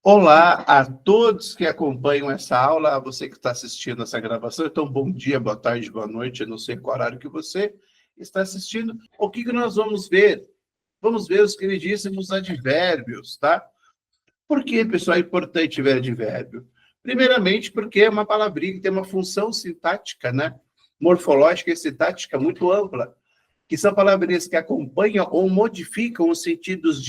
Olá a todos que acompanham essa aula, a você que está assistindo essa gravação. Então, bom dia, boa tarde, boa noite, eu não sei qual horário que você está assistindo. O que nós vamos ver? Vamos ver os queridíssimos advérbios, tá? Por que, pessoal, é importante ver advérbio? Primeiramente, porque é uma palavrinha que tem uma função sintática, né? Morfológica e sintática muito ampla, que são palavrinhas que acompanham ou modificam os sentidos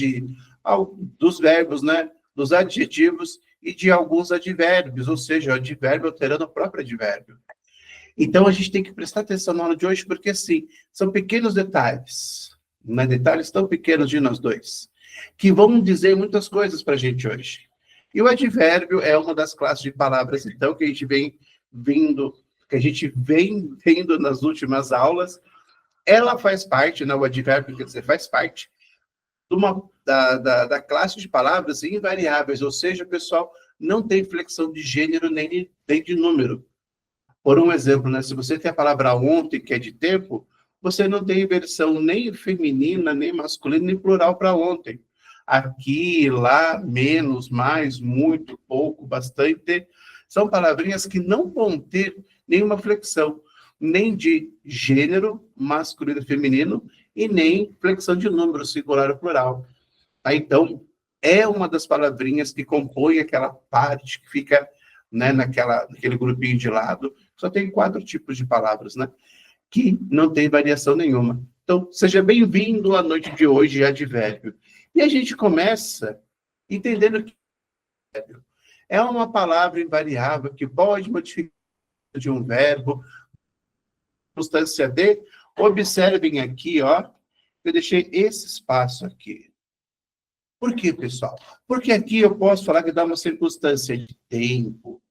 dos verbos, né? Dos adjetivos e de alguns advérbios, ou seja, o advérbio alterando o próprio advérbio. Então, a gente tem que prestar atenção na aula de hoje, porque, assim, são pequenos detalhes, né? Detalhes tão pequenos de nós dois, que vão dizer muitas coisas para a gente hoje. E o advérbio é uma das classes de palavras, então, que a gente vem vendo nas últimas aulas. Ela faz parte, né, o advérbio, quer dizer, faz parte da classe de palavras invariáveis, ou seja, pessoal, não tem flexão de gênero nem de número. Por um exemplo, né, se você tem a palavra ontem, que é de tempo, você não tem inversão nem feminina, nem masculina, nem plural para ontem. Aqui, lá, menos, mais, muito, pouco, bastante, são palavrinhas que não vão ter nenhuma flexão, nem de gênero, masculino e feminino, e nem flexão de número, singular ou plural. Tá? Então, é uma das palavrinhas que compõe aquela parte que fica, né, naquele grupinho de lado. Só tem 4 tipos de palavras, né? Que não tem variação nenhuma. Então, seja bem-vindo à noite de hoje, advérbio. E a gente começa entendendo que é uma palavra invariável que pode modificar de um verbo, circunstância de. Observem aqui, ó, eu deixei esse espaço aqui. Por quê, pessoal? Porque aqui eu posso falar que dá uma circunstância de tempo,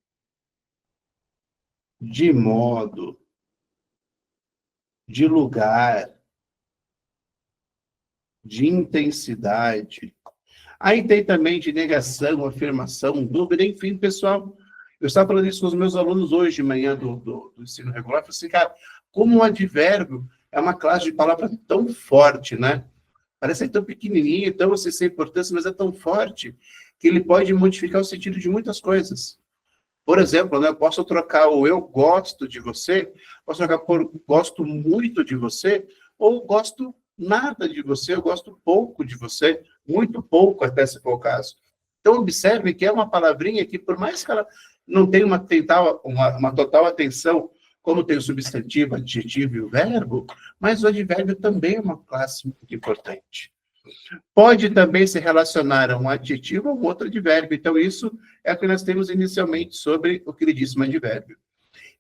de modo, de lugar, de intensidade. Aí tem também de negação, afirmação, dúvida, enfim, pessoal. Eu estava falando isso com os meus alunos hoje de manhã do ensino regular. Eu falei assim, cara, como um advérbio é uma classe de palavra tão forte, né? Parece tão pequenininho, tão assim, sem importância, mas é tão forte que ele pode modificar o sentido de muitas coisas. Por exemplo, né, eu posso trocar o eu gosto de você, posso trocar por gosto muito de você, ou gosto nada de você, eu gosto pouco de você, muito pouco até se for o caso. Então, observe que é uma palavrinha que, por mais que ela não tenha uma total atenção, como tem o substantivo, adjetivo e o verbo, mas o advérbio também é uma classe muito importante. Pode também se relacionar a um adjetivo ou outro advérbio. Então, isso é o que nós temos inicialmente sobre o queridíssimo advérbio.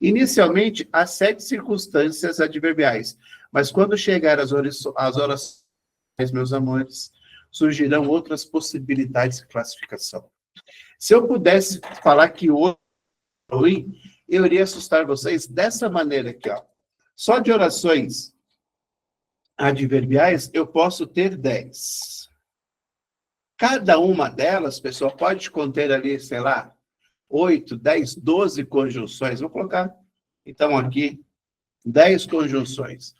Inicialmente, há 7 circunstâncias adverbiais, mas quando chegar às orações, meus amores, surgirão outras possibilidades de classificação. Se eu pudesse falar que hoje eu iria assustar vocês dessa maneira aqui, ó. Só de orações adverbiais, eu posso ter 10. Cada uma delas, pessoal, pode conter ali, sei lá, 8, 10, 12 conjunções. Vou colocar, então, aqui, 10 conjunções.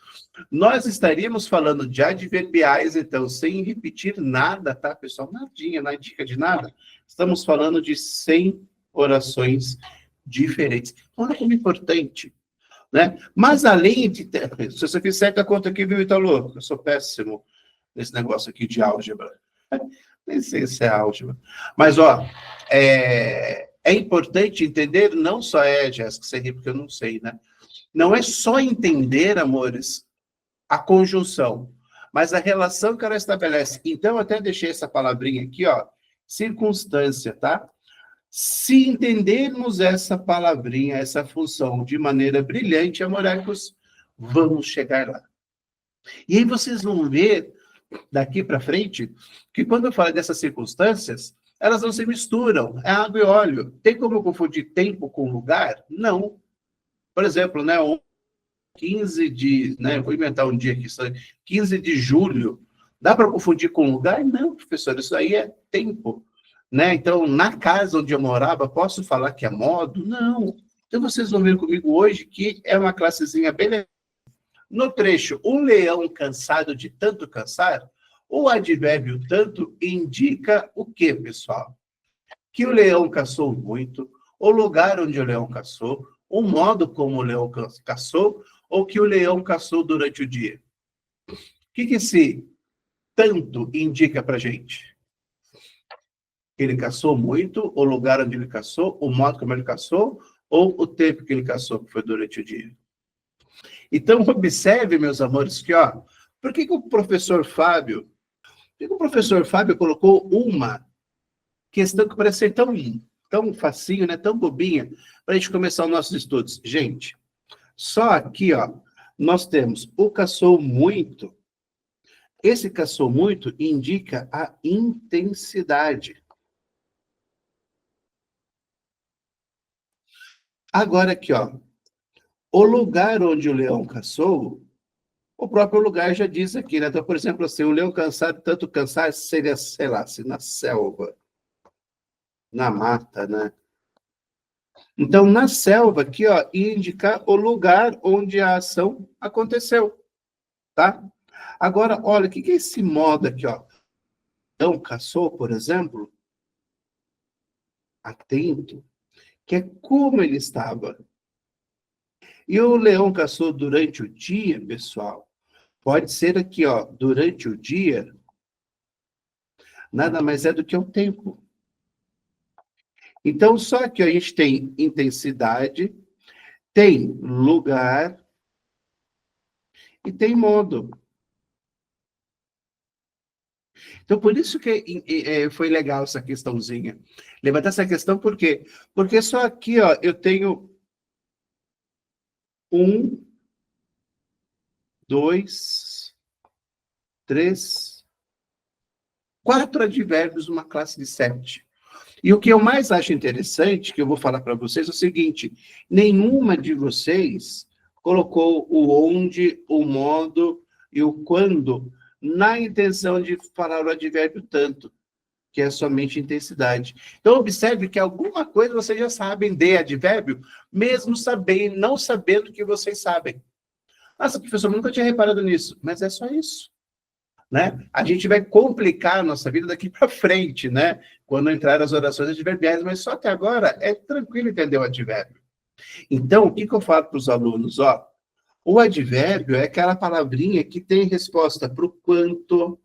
Nós estaríamos falando de adverbiais, então, sem repetir nada, tá, pessoal? Nadinha, não é dica de nada. Estamos falando de 100 orações diferentes. Olha como é importante, né? Mas além de... Se você fizer a conta aqui, viu, Italo? Eu sou péssimo nesse negócio aqui de álgebra. Nem sei se é álgebra. Mas, ó, é importante entender, não só Jéssica, você ri porque eu não sei, né? Não é só entender, amores, a conjunção, mas a relação que ela estabelece. Então, eu até deixei essa palavrinha aqui, ó, circunstância, tá? Se entendermos essa palavrinha, essa função de maneira brilhante, amorecos, vamos chegar lá. E aí vocês vão ver daqui para frente, que quando eu falo dessas circunstâncias, elas não se misturam, é água e óleo. Tem como eu confundir tempo com lugar? Não. Por exemplo, né, 15 de, né, vou inventar um dia aqui, 15 de julho, dá para confundir com lugar? Não, professor, isso aí é tempo. Né? Então, na casa onde eu morava, posso falar que é modo? Não. Então, vocês vão ver comigo hoje que é uma classezinha bem. No trecho, um leão cansado de tanto cansar, o advérbio tanto indica o quê, pessoal? que o leão caçou muito, o lugar onde o leão caçou, o modo como o leão caçou, ou que o leão caçou durante o dia. O que esse tanto indica para a gente? Ele caçou muito, o lugar onde ele caçou, o modo como ele caçou, ou o tempo que ele caçou, que foi durante o dia. Então, observe, meus amores, que, ó, por que o professor Fábio colocou uma questão que parece ser tão facinho, né, tão bobinha, para a gente começar os nossos estudos? Gente, só aqui, ó, nós temos o caçou muito. Esse caçou muito indica a intensidade. Agora aqui, ó, o lugar onde o leão caçou, o próprio lugar já diz aqui, né? Então, por exemplo, assim, o leão cansado, tanto cansar seria, sei lá, se na selva, na mata, né? Então, na selva aqui, ó, ia indicar o lugar onde a ação aconteceu, tá? Agora, olha, o que é esse modo aqui, ó? Então, caçou, por exemplo, atento, que é como ele estava. E o leão caçou durante o dia, pessoal. Pode ser aqui, ó, durante o dia, nada mais é do que o tempo. Então, só que a gente tem intensidade, tem lugar e tem modo. Então, por isso que foi legal essa questãozinha. Levantar essa questão, por quê? Porque só aqui, ó, eu tenho 1, 2, 3, 4 advérbios numa classe de 7. E o que eu mais acho interessante, que eu vou falar para vocês, é o seguinte: nenhuma de vocês colocou o onde, o modo e o quando na intenção de falar o advérbio tanto, que é somente intensidade. Então, observe que alguma coisa vocês já sabem de advérbio, mesmo sabendo, não sabendo que vocês sabem. Nossa, professor, nunca tinha reparado nisso. Mas é só isso. Né? A gente vai complicar a nossa vida daqui para frente, né? Quando entrar as orações adverbiais, mas só até agora é tranquilo entender o advérbio. Então, o que eu falo para os alunos? Ó, o advérbio é aquela palavrinha que tem resposta para o quanto,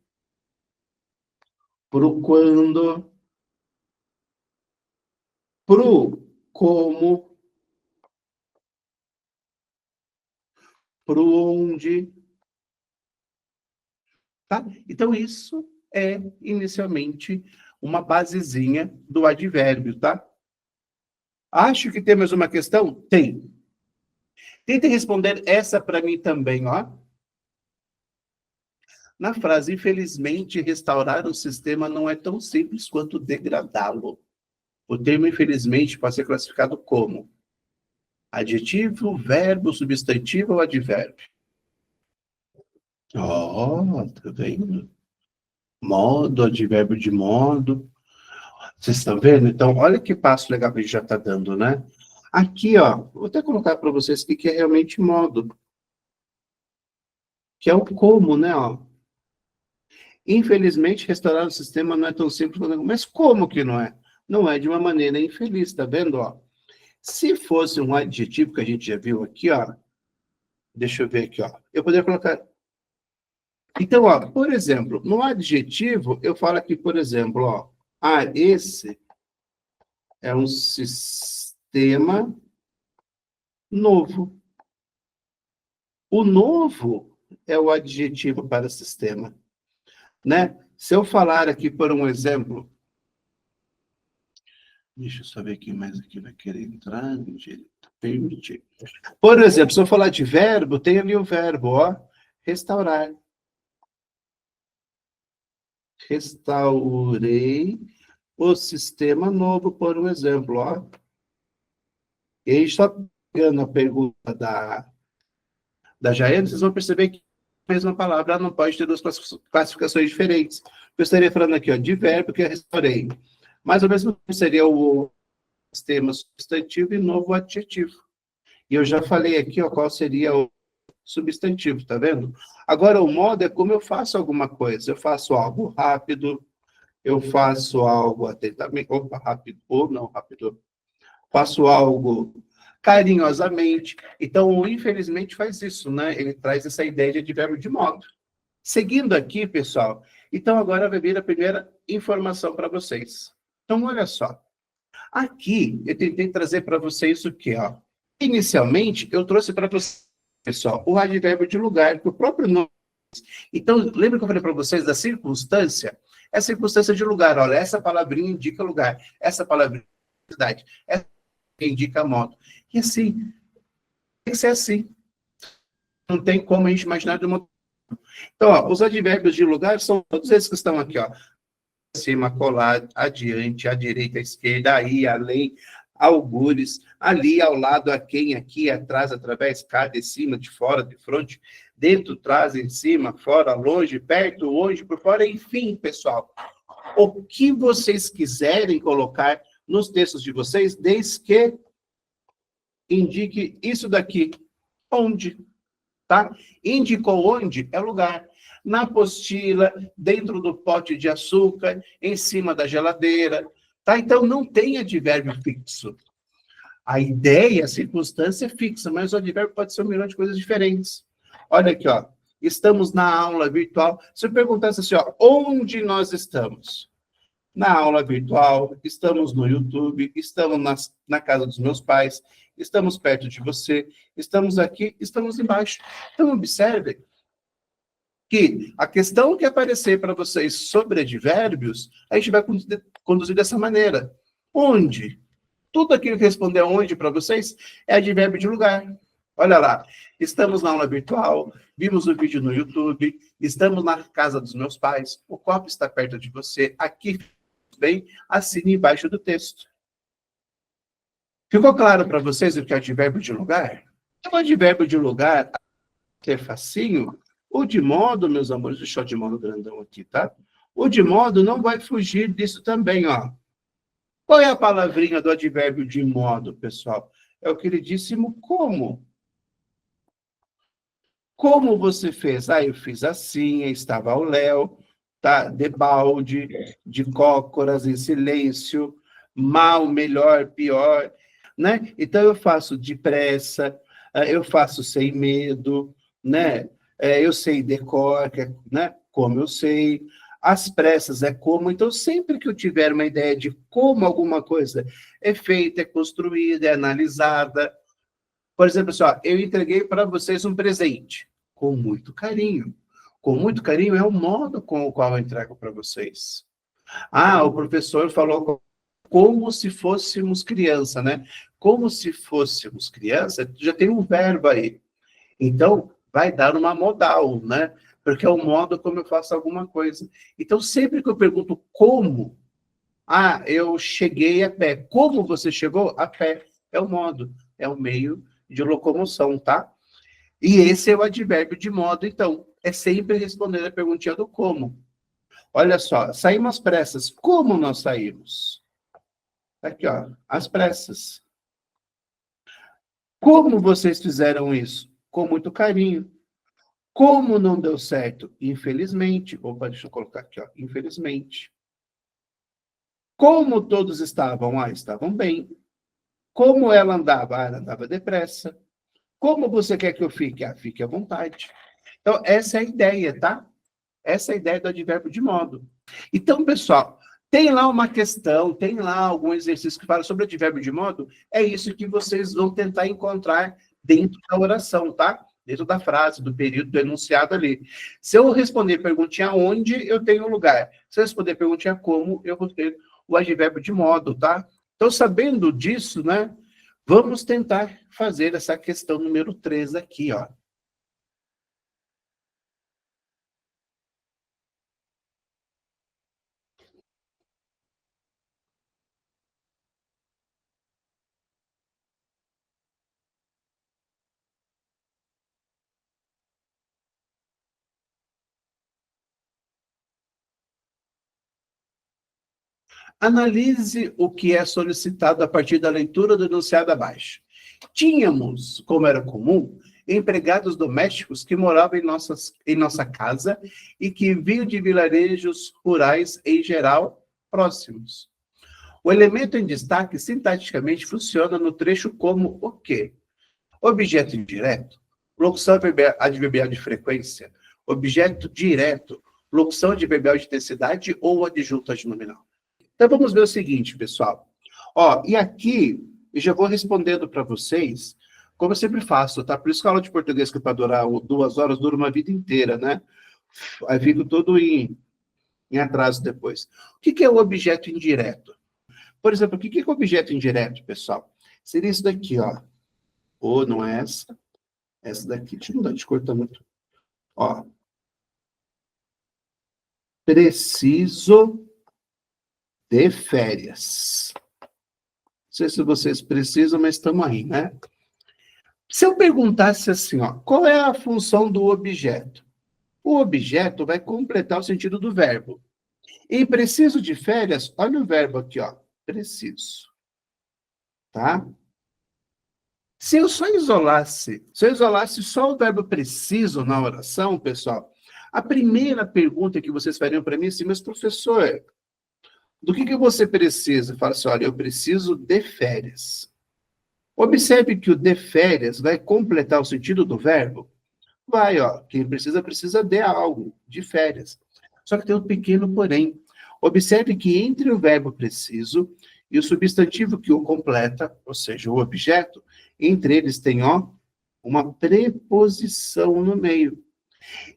para o quando, para o como, para o onde. Tá? Então, isso é, inicialmente, uma basezinha do advérbio, tá? Acho que tem mais uma questão? Tem. Tentem responder essa para mim também, ó. Na frase, infelizmente, restaurar o sistema não é tão simples quanto degradá-lo. O termo infelizmente pode ser classificado como adjetivo, verbo, substantivo ou advérbio. Ó, tá vendo? Modo, advérbio de modo. Vocês estão vendo? Então, olha que passo legal que a gente já está dando, né? Aqui, ó, vou até colocar para vocês o que é realmente modo. Que é o como, né, ó. Infelizmente, restaurar o sistema não é tão simples, mas como que não é? Não é de uma maneira infeliz, tá vendo, ó? Se fosse um adjetivo que a gente já viu aqui, ó, deixa eu ver aqui, ó, eu poderia colocar. Então, ó, por exemplo, no adjetivo, eu falo aqui, por exemplo, ó, esse é um sistema novo. O novo é o adjetivo para sistema, né? Se eu falar aqui, por um exemplo, deixa eu só ver quem mais aqui vai querer entrar. Permitir. Por exemplo, se eu falar de verbo, tem ali o verbo, ó, restaurar. Restaurei o sistema novo, por um exemplo, ó. E aí, só pegando a pergunta da Jair, vocês vão perceber que a mesma palavra não pode ter duas classificações diferentes. Eu estaria falando aqui, ó, de verbo, que é restaurei. Mas, ao mesmo tempo, seria o sistema substantivo e novo adjetivo. E eu já falei aqui, ó, qual seria o substantivo, tá vendo? Agora, o modo é como eu faço alguma coisa. Eu faço algo rápido, eu faço algo atentamente, opa, rápido, ou não rápido, faço algo carinhosamente. Então, o infelizmente faz isso, né? Ele traz essa ideia de advérbio de modo. Seguindo aqui, pessoal, então agora vai vir a primeira informação para vocês. Então, olha só. Aqui, eu tentei trazer para vocês o quê? Ó? Inicialmente, eu trouxe para vocês, pessoal, o advérbio de lugar, que o próprio nome. Então, lembra que eu falei para vocês da circunstância? É circunstância de lugar. Olha, essa palavrinha indica lugar, essa palavrinha indica cidade, essa indica modo. E assim, tem que ser assim. Não tem como a gente imaginar de uma. Então, ó, os advérbios de lugar são todos esses que estão aqui, ó. Acima, colar, adiante, à direita, à esquerda, aí, além, algures, ali, ao lado, a quem, aqui, atrás, através, cá, de cima, de fora, de frente, dentro, trás, em cima, fora, longe, perto, longe, por fora, enfim, pessoal. O que vocês quiserem colocar nos textos de vocês, desde que indique isso daqui. Onde? Tá? Indicou onde? É lugar. Na apostila, dentro do pote de açúcar, em cima da geladeira. Tá? Então, não tem advérbio fixo. A ideia, a circunstância é fixa, mas o advérbio pode ser um milhão de coisas diferentes. Olha aqui, ó. Estamos na aula virtual. Se eu perguntasse assim, ó, onde nós estamos? Na aula virtual, estamos no YouTube, estamos na casa dos meus pais, estamos perto de você, estamos aqui, estamos embaixo. Então, observe que a questão que aparecer para vocês sobre advérbios, a gente vai conduzir dessa maneira. Onde? Tudo aquilo que responder onde para vocês é advérbio de lugar. Olha lá, estamos na aula virtual, vimos o vídeo no YouTube, estamos na casa dos meus pais, o copo está perto de você, aqui bem, assine embaixo do texto. Ficou claro para vocês o que é advérbio de lugar? O advérbio de lugar, que é facinho, o de modo, meus amores, deixa eu de modo grandão aqui, tá? O de modo não vai fugir disso também, ó. Qual é a palavrinha do advérbio de modo, pessoal? É o queridíssimo como. Como você fez? Ah, eu fiz assim, estava ao léu, tá? Debalde, de cócoras, em silêncio, mal, melhor, pior, né? Então, eu faço depressa, eu faço sem medo, né? Eu sei decor, né? Como eu sei. As pressas é como. Então, sempre que eu tiver uma ideia de como alguma coisa é feita, é construída, é analisada. Por exemplo, assim, ó, eu entreguei para vocês um presente com muito carinho. Com muito carinho é o modo com o qual eu entrego para vocês. Ah, o professor falou como se fôssemos criança, né? Como se fôssemos criança, já tem um verbo aí. Então, vai dar uma modal, né? Porque é o modo como eu faço alguma coisa. Então, sempre que eu pergunto como, ah, eu cheguei a pé. Como você chegou? A pé. É o modo, é o meio de locomoção, tá? E esse é o advérbio de modo, então. É sempre responder a perguntinha do como. Olha só, saímos às pressas. Como nós saímos? Aqui, ó, às pressas. Como vocês fizeram isso? Com muito carinho. Como não deu certo? Infelizmente. Opa, deixa eu colocar aqui, ó. Infelizmente. Como todos estavam? Ah, estavam bem. Como ela andava? Ah, ela andava depressa. Como você quer que eu fique? Ah, fique à vontade. Então, essa é a ideia, tá? Essa é a ideia do advérbio de modo. Então, pessoal, tem lá uma questão, tem lá algum exercício que fala sobre advérbio de modo, é isso que vocês vão tentar encontrar dentro da oração, tá? Dentro da frase, do período, do enunciado ali. Se eu responder perguntinha onde, eu tenho o lugar. Se eu responder perguntinha como, eu vou ter o advérbio de modo, tá? Então, sabendo disso, né, vamos tentar fazer essa questão número 3 aqui, ó. Analise o que é solicitado a partir da leitura do enunciado abaixo. Tínhamos, como era comum, empregados domésticos que moravam em nossa casa e que vinham de vilarejos rurais, em geral, próximos. O elemento em destaque, sintaticamente, funciona no trecho como o quê? Objeto indireto, locução adverbial de frequência, objeto direto, locução adverbial de intensidade ou adjunto adnominal. Então, vamos ver o seguinte, pessoal. Ó, e aqui, eu já vou respondendo para vocês, como eu sempre faço, tá? Por isso que a aula de português, que é para durar 2 horas, dura uma vida inteira, né? Aí fico todo em atraso depois. O que é o objeto indireto? Por exemplo, o que é o objeto indireto, pessoal? Seria isso daqui, ó. Ou não é essa? Essa daqui. Deixa eu mudar de cor, tá muito. Ó. Preciso de férias. Não sei se vocês precisam, mas estamos aí, né? Se eu perguntasse assim, ó, qual é a função do objeto? O objeto vai completar o sentido do verbo. E preciso de férias, olha o verbo aqui, ó. Preciso. Tá? Se eu isolasse só o verbo preciso na oração, pessoal, a primeira pergunta que vocês fariam para mim é assim, mas professor, do que você precisa? Fala assim, olha, eu preciso de férias. Observe que o de férias vai completar o sentido do verbo. Vai, ó, quem precisa, precisa de algo, de férias. Só que tem um pequeno porém. Observe que entre o verbo preciso e o substantivo que o completa, ou seja, o objeto, entre eles tem, ó, uma preposição no meio.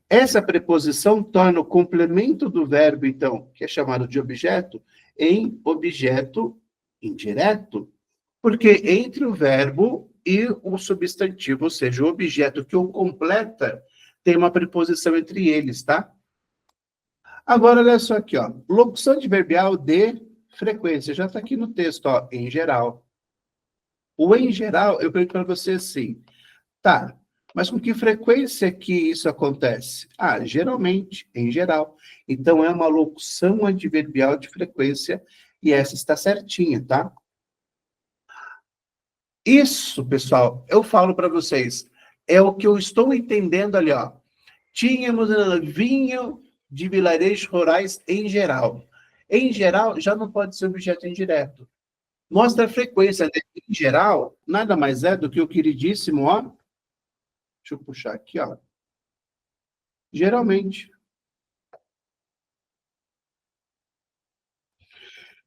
Essa preposição torna o complemento do verbo, então, que é chamado de objeto, em objeto indireto, porque entre o verbo e o substantivo, ou seja, o objeto que o completa, tem uma preposição entre eles, tá? Agora, olha só aqui, ó. Locução adverbial de frequência. Já está aqui no texto, ó, em geral. O em geral, eu pergunto para você assim, tá, mas com que frequência que isso acontece? Ah, geralmente, em geral. Então, é uma locução adverbial de frequência e essa está certinha, tá? Isso, pessoal, eu falo para vocês, é o que eu estou entendendo ali, ó. Tínhamos vinho de vilarejos rurais em geral. Em geral, já não pode ser objeto indireto. Mostra a frequência, né? Em geral, nada mais é do que o queridíssimo, ó. Deixa eu puxar aqui, ó. Geralmente.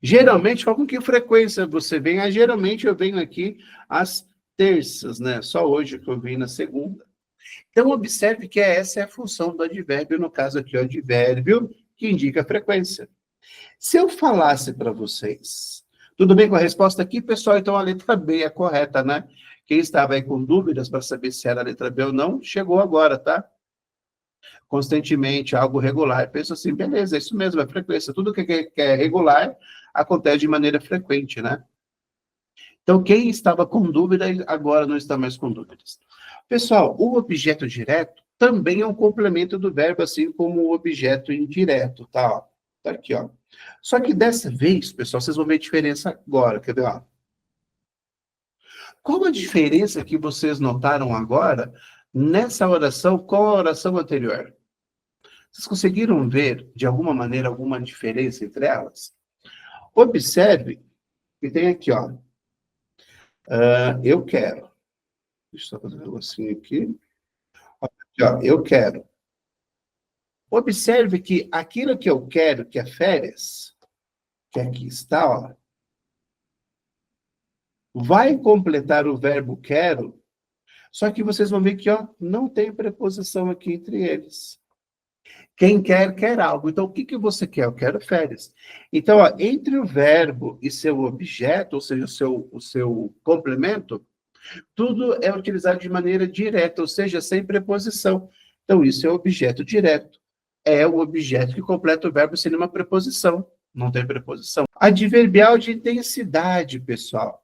Geralmente, com que frequência você vem? Ah, geralmente eu venho aqui às terças, né? Só hoje que eu vim na segunda. Então, observe que essa é a função do advérbio, no caso aqui, o advérbio, que indica a frequência. Se eu falasse para vocês, tudo bem com a resposta aqui, pessoal? Então, a letra B é correta, né? Quem estava aí com dúvidas para saber se era a letra B ou não, chegou agora, tá? Constantemente, algo regular. Pensa assim, beleza, é isso mesmo, é frequência. Tudo que é regular acontece de maneira frequente, né? Então, quem estava com dúvida, agora não está mais com dúvidas. Pessoal, o objeto direto também é um complemento do verbo, assim como o objeto indireto, tá? Ó, tá aqui, ó. Só que dessa vez, pessoal, vocês vão ver a diferença agora, quer ver, ó? Qual a diferença que vocês notaram agora nessa oração com a oração anterior? Vocês conseguiram ver, de alguma maneira, alguma diferença entre elas? Observe que tem aqui, ó. Eu quero. Deixa eu só fazer um negocinho aqui. Aqui, ó, eu quero. Observe que aquilo que eu quero, que é férias, que aqui está, ó, vai completar o verbo quero, só que vocês vão ver que, ó, não tem preposição aqui entre eles. Quem quer, quer algo. Então, o que você quer? Eu quero férias. Então, ó, entre o verbo e seu objeto, ou seja, o seu complemento, tudo é utilizado de maneira direta, ou seja, sem preposição. Então, isso é objeto direto. É o objeto que completa o verbo sem nenhuma preposição. Não tem preposição. Adverbial de intensidade, pessoal.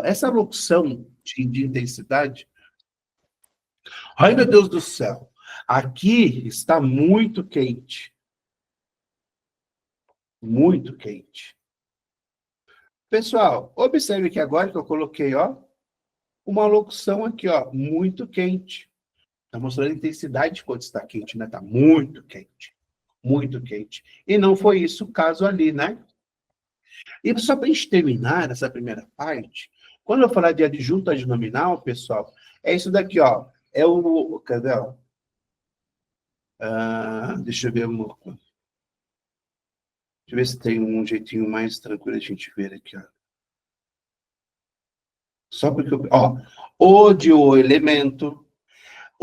Essa locução de intensidade. Ai, meu Deus do céu. Aqui está muito quente. Muito quente. Pessoal, observe que agora que eu coloquei, ó, uma locução aqui, ó, muito quente. Está mostrando a intensidade de quando está quente, né? Está muito quente. Muito quente. E não foi isso o caso ali, né? E só para a gente terminar essa primeira parte, quando eu falar de adjunto adnominal, pessoal, é isso daqui, ó. É o. Cadê? Deixa eu ver. Deixa eu ver se tem um jeitinho mais tranquilo de a gente ver aqui, ó. Só porque. Ó, o elemento.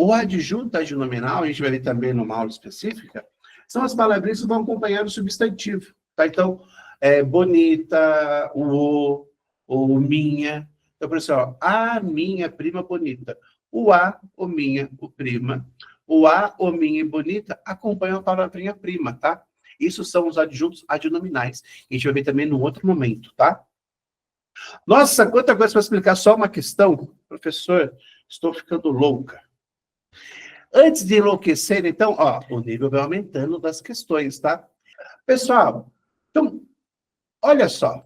O adjunto adnominal, a gente vai ver também numa aula específica, são as palavrinhas que vão acompanhar o substantivo. Tá? Então, bonita, o minha. Então, por isso, ó, a minha prima bonita. O a, o minha, o prima. O a, o minha e bonita acompanham a palavrinha prima, tá? Isso são os adjuntos adnominais. A gente vai ver também no outro momento, tá? Nossa, quanta coisa para explicar, só uma questão. Professor, estou ficando louca. Antes de enlouquecer, então, ó, o nível vai aumentando das questões, tá? Pessoal, então, olha só.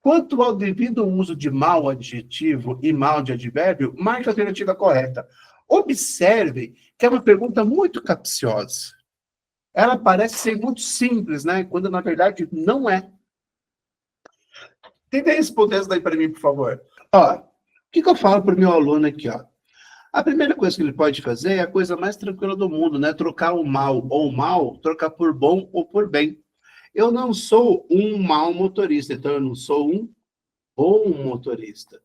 Quanto ao devido uso de mal adjetivo e mal de advérbio, marque a alternativa correta. Observe que é uma pergunta muito capciosa. Ela parece ser muito simples, né? Quando, na verdade, não é. Tenta responder isso daí para mim, por favor. Ó, o que eu falo para o meu aluno aqui, ó? A primeira coisa que ele pode fazer é a coisa mais tranquila do mundo, né? Trocar o mal ou o mal, trocar por bom ou por bem. Eu não sou um mau motorista, então eu não sou um bom motorista.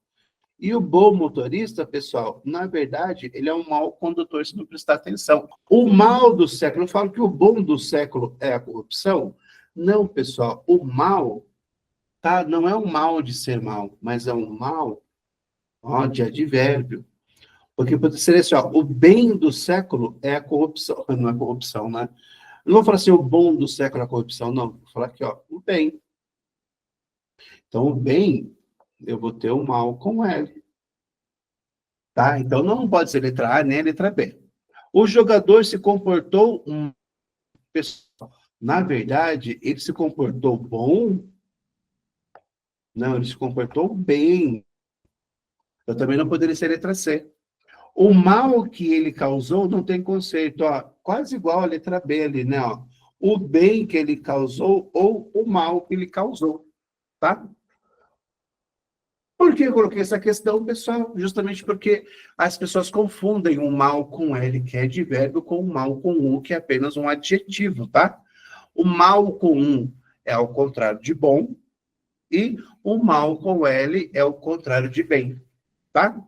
E o bom motorista, pessoal, na verdade, ele é um mau condutor se não prestar atenção. O mal do século, eu falo que o bom do século é a corrupção. Não, pessoal, o mal, tá? Não é um mal de ser mal, mas é um mal, ó, de advérbio. Porque pode ser assim, ó, o bem do século é a corrupção, não é corrupção, né? Eu não vou falar assim, o bom do século é a corrupção, não. Vou falar aqui, ó, o bem. Então, o bem, eu vou ter o mal com L. Tá? Então, não pode ser letra A nem a letra B. O jogador se comportou pessoal. Na verdade, ele se comportou bom? Não, ele se comportou bem. Eu também não poderia ser letra C. O mal que ele causou não tem conceito, ó, quase igual a letra B ali, né? Ó. O bem que ele causou ou o mal que ele causou, tá? Por que eu coloquei essa questão, pessoal? Justamente porque as pessoas confundem o mal com L, que é advérbio, com o mal com U, que é apenas um adjetivo, tá? O mal com U é ao contrário de bom, e o mal com L é o contrário de bem, tá?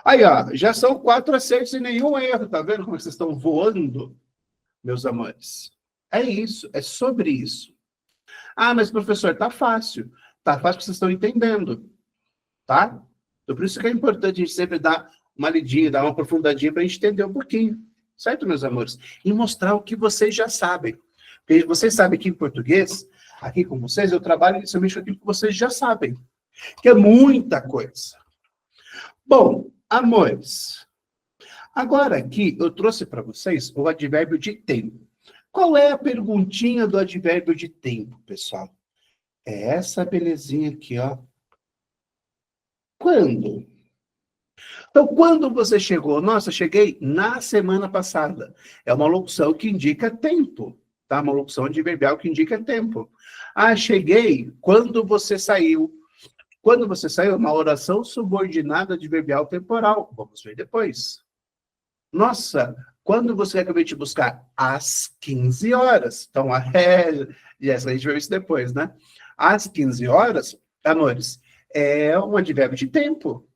Aí, ó, já são 4 acertos e nenhum erro, tá vendo como vocês estão voando, meus amores? É isso, é sobre isso. Ah, mas professor, tá fácil. Tá fácil porque vocês estão entendendo, tá? Então, por isso que é importante a gente sempre dar uma lidinha, dar uma aprofundadinha para a gente entender um pouquinho, certo, meus amores? E mostrar o que vocês já sabem. Porque vocês sabem que em português, aqui com vocês, eu trabalho inicialmente com aquilo que vocês já sabem, que é muita coisa. Bom, amores, agora aqui eu trouxe para vocês o advérbio de tempo. Qual é a perguntinha do advérbio de tempo, pessoal? É essa belezinha aqui, ó. Quando? Então, quando você chegou? Nossa, cheguei na semana passada. É uma locução que indica tempo, tá? Uma locução adverbial que indica tempo. Ah, cheguei quando você saiu. Quando você saiu, é uma oração subordinada adverbial temporal. Vamos ver depois. Nossa, quando você acabou de buscar? Às 15 horas. Então, e essa a gente vai ver isso depois, né? Às 15 horas, amores, é um advérbio de tempo.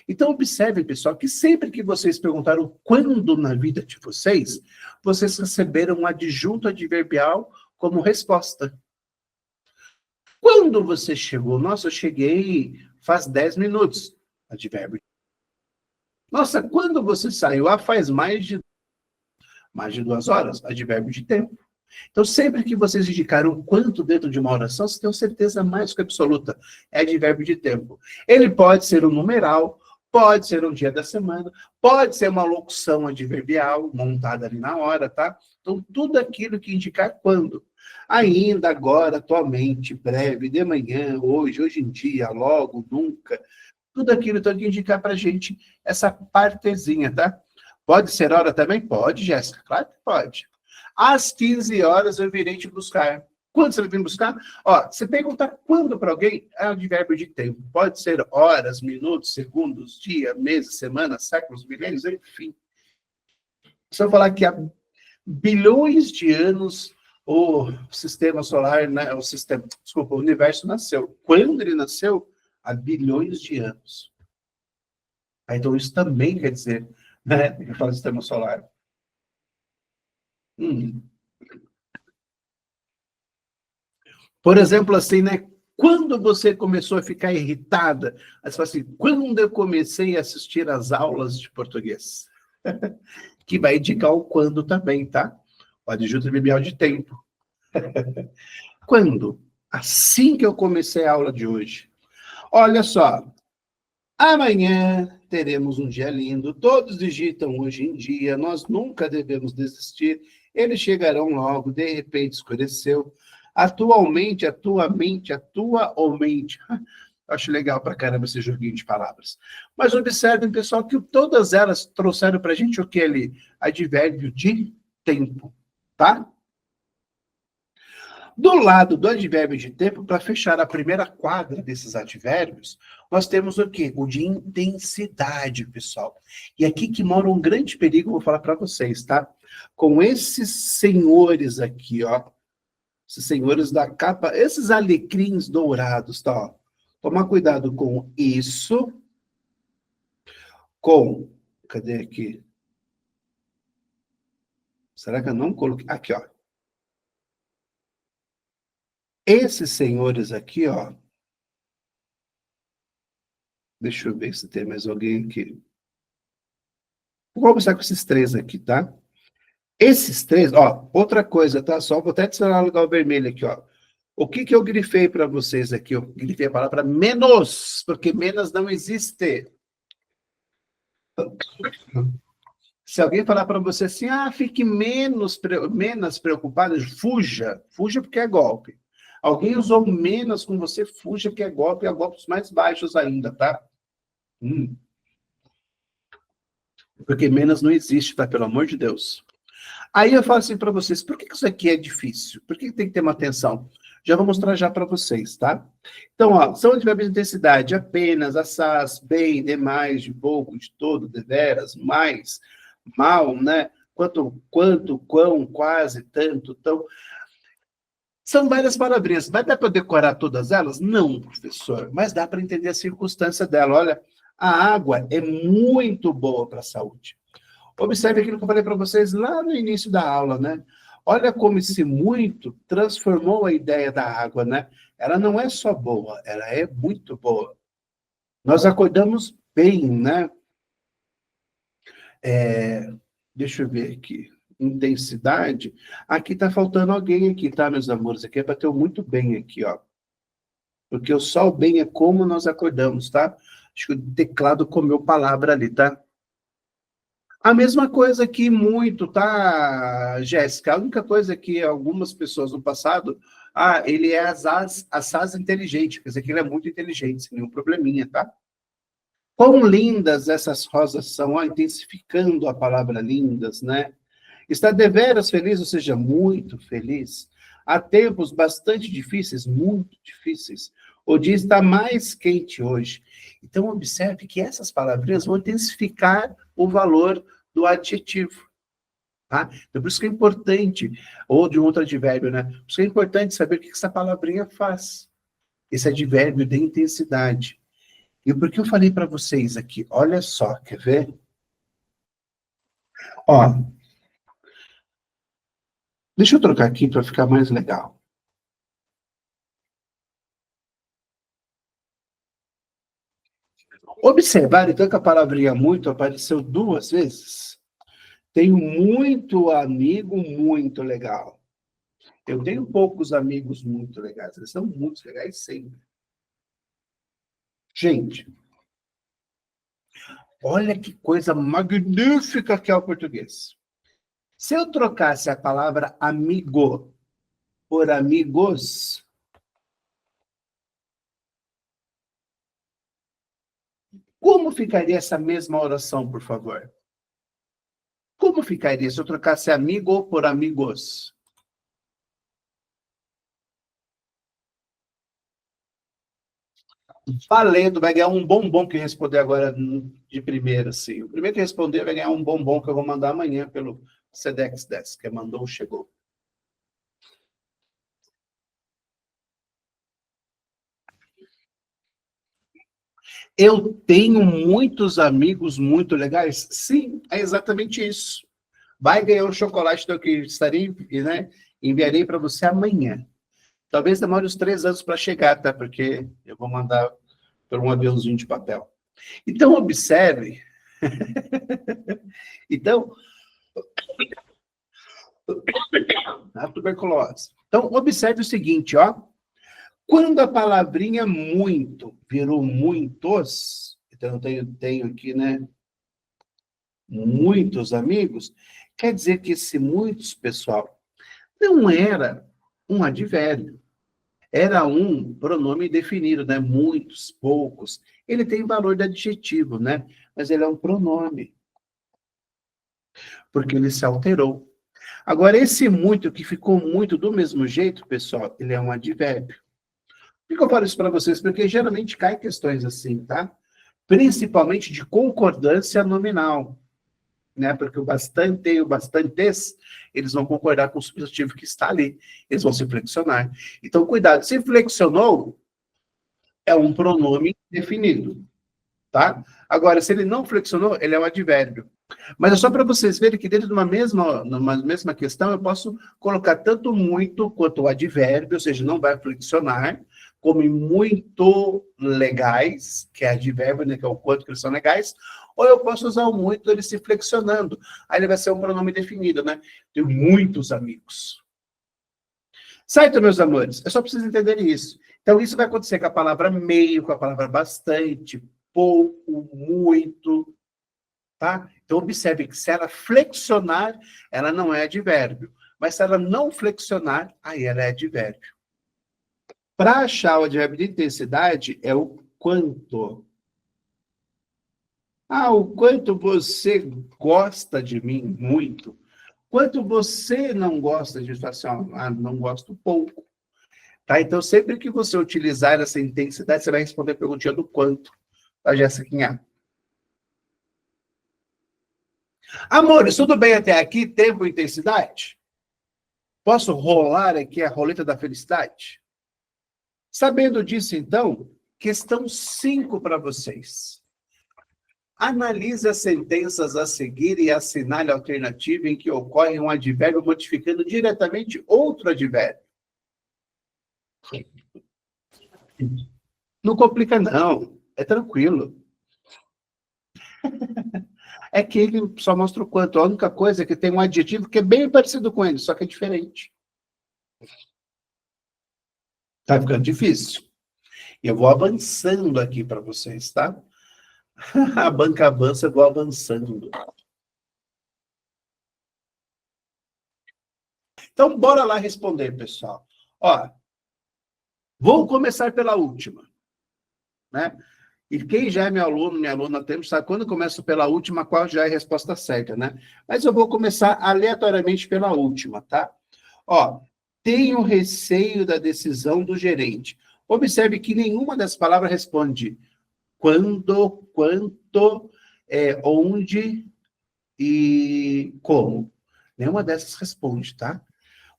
Então, observem, pessoal, que sempre que vocês perguntaram quando na vida de vocês, vocês receberam um adjunto adverbial como resposta. Quando você chegou? Nossa, eu cheguei faz 10 minutos. Advérbio. Nossa, quando você saiu? Ah, faz mais de 2 horas. Advérbio de tempo. Então, sempre que vocês indicaram quanto dentro de uma oração, vocês têm certeza mais que absoluta. É advérbio de tempo. Ele pode ser um numeral, pode ser um dia da semana, pode ser uma locução adverbial montada ali na hora, tá? Então, tudo aquilo que indicar quando. Ainda, agora, atualmente, breve, de manhã, hoje em dia, logo, nunca. tudo aquilo então que indicar para a gente essa partezinha, tá? Pode ser hora também? Pode, Jéssica, claro que pode. Às 15 horas eu virei te buscar. Quando você vai vir buscar? Ó, você perguntar quando para alguém é um advérbio de tempo. Pode ser horas, minutos, segundos, dia, meses, semanas, séculos, milênios, enfim. Se eu falar que há bilhões de anos o sistema solar, né, o sistema, desculpa, o universo nasceu. Quando ele nasceu? Há bilhões de anos. Então isso também quer dizer, né, que fala sistema solar. Hum. Por exemplo, assim, né? Quando você começou a ficar irritada? Aí você fala assim, quando eu comecei a assistir às aulas de português? Que vai indicar o quando também, tá? O adjunto biblial de tempo. Quando? Assim que eu comecei a aula de hoje. Olha só, amanhã teremos um dia lindo. Todos digitam hoje em dia. Nós nunca devemos desistir. Eles chegarão logo. De repente escureceu. Atualmente, atualmente, atualmente. Acho legal pra caramba esse joguinho de palavras. Mas observem, pessoal, que todas elas trouxeram pra gente o que ali? Advérbio de tempo, tá? Do lado do advérbio de tempo, para fechar a primeira quadra desses advérbios, nós temos o quê? O de intensidade, pessoal. E aqui que mora um grande perigo, vou falar para vocês, tá? Com esses senhores aqui, ó, esses senhores da capa, esses alecrins dourados, tá? Ó. Tomar cuidado com isso, com... Cadê aqui? Será que eu não coloquei? Aqui, ó. Esses senhores aqui, ó. Deixa eu ver se tem mais alguém aqui. Vou começar com esses três aqui, tá? Esses três, ó, outra coisa, tá? Só vou até adicionar o lugar vermelho aqui, ó. O que que eu grifei para vocês aqui? Eu grifei a palavra menos, porque menos não existe. Se alguém falar para você assim, ah, fique menos preocupado, fuja. Fuja porque é golpe. Alguém usou menos com você, fuja porque é golpe, é golpes mais baixos ainda, tá? Porque menos não existe, tá? Pelo amor de Deus. Aí eu falo assim para vocês, por que isso aqui é difícil? Por que tem que ter uma atenção? Já vou mostrar já para vocês, tá? Então, ó, são advérbios de intensidade, apenas, assaz, bem, demais, de pouco, de todo, deveras, mais, mal, né? Quanto, quão, quase, tanto, tão. São várias palavrinhas. Vai dar para decorar todas elas? Não, professor, mas dá para entender a circunstância dela. Olha, a água é muito boa para a saúde. Observe aquilo que eu falei para vocês lá no início da aula, né? Olha como esse muito transformou a ideia da água, né? Ela não é só boa, ela é muito boa. Nós acordamos bem, né? Deixa eu ver aqui. Intensidade. Aqui tá faltando alguém aqui, tá, meus amores? Aqui é para ter o muito bem aqui, ó. Porque o sol bem é como nós acordamos, tá? Acho que o teclado comeu palavra ali, tá? A mesma coisa que muito, tá, Jéssica? A única coisa que algumas pessoas no passado, ele é assaz inteligente, quer dizer que ele é muito inteligente, sem nenhum probleminha, tá? Quão lindas essas rosas são, ó, intensificando a palavra lindas, né? Está deveras feliz, ou seja, muito feliz. Há tempos bastante difíceis, muito difíceis. O dia está mais quente hoje. Então, observe que essas palavrinhas vão intensificar o valor do adjetivo. Tá? Então, por isso que é importante, ou de um outro advérbio, né? Por isso que é importante saber o que essa palavrinha faz. Esse advérbio de intensidade. E por que eu falei para vocês aqui? Olha só, quer ver? Ó, deixa eu trocar aqui para ficar mais legal. Observar, então, que a palavrinha muito apareceu duas vezes. Tenho muito amigo muito legal. Eu tenho poucos amigos muito legais. Eles são muito legais sempre. Gente, olha que coisa magnífica que é o português. Se eu trocasse a palavra amigo por amigos, Como ficaria essa mesma oração, por favor? Como ficaria se eu trocasse amigo por amigos? Valendo, vai ganhar um bombom que responder agora de primeira, assim. O primeiro que responder vai ganhar um bombom que eu vou mandar amanhã pelo Sedex 10, que mandou, chegou. Eu tenho muitos amigos muito legais? Sim, é exatamente isso. Vai ganhar um chocolate que estarei, né, enviarei para você amanhã. Talvez demore uns 3 anos para chegar, tá? Porque eu vou mandar por um aviãozinho de papel. Então, observe. Então, a tuberculose. Então, observe o seguinte, ó. Quando a palavrinha muito virou muitos, então eu tenho aqui, né, muitos amigos, quer dizer que esse muitos, pessoal, não era um advérbio, era um pronome definido, né? Muitos, poucos. Ele tem valor de adjetivo, né? Mas ele é um pronome, porque ele se alterou. Agora, esse muito que ficou muito do mesmo jeito, pessoal, ele é um advérbio. Por que eu falo isso para vocês? Porque geralmente cai questões assim, tá? Principalmente de concordância nominal, né? Porque o bastante e o bastantes, eles vão concordar com o substantivo que está ali. Eles vão se flexionar. Então, cuidado. Se flexionou, é um pronome definido, tá? Agora, se ele não flexionou, ele é um advérbio. Mas é só para vocês verem que dentro de numa mesma questão, eu posso colocar tanto muito quanto o advérbio, ou seja, não vai flexionar, como em muito legais, que é advérbio, né, que é o quanto que eles são legais, ou eu posso usar o muito ele se flexionando. Aí ele vai ser um pronome definido, né? Tenho muitos amigos. Certo, meus amores? É só para vocês entenderem isso. Então, isso vai acontecer com a palavra meio, com a palavra bastante, pouco, muito, tá? Então, observe que se ela flexionar, ela não é advérbio. Mas se ela não flexionar, aí ela é advérbio. Para achar o advérbio de intensidade, é o quanto. Ah, o quanto você gosta de mim muito. Quanto você não gosta de mim, assim, ó, não gosto pouco. Tá? Então, sempre que você utilizar essa intensidade, você vai responder a perguntinha do quanto. Tá, Jéssica? Amores, tudo bem até aqui? Tempo e intensidade? Posso rolar aqui a roleta da felicidade? Sabendo disso, então, questão 5 para vocês. Analise as sentenças a seguir e assinale a alternativa em que ocorre um advérbio modificando diretamente outro advérbio. Não complica, não. É tranquilo. É que ele só mostra o quanto. A única coisa é que tem um adjetivo que é bem parecido com ele, só que é diferente. Tá ficando difícil. E eu vou avançando aqui para vocês, tá? A banca avança, eu vou avançando. Então, bora lá responder, pessoal. Ó, vou começar pela última, né? E quem já é meu aluno, minha aluna, tempo, sabe quando eu começo pela última, qual já é a resposta certa, né? Mas eu vou começar aleatoriamente pela última, tá? Ó, tenho receio da decisão do gerente. Observe que nenhuma das palavras responde quando, quanto, onde e como. Nenhuma dessas responde, tá?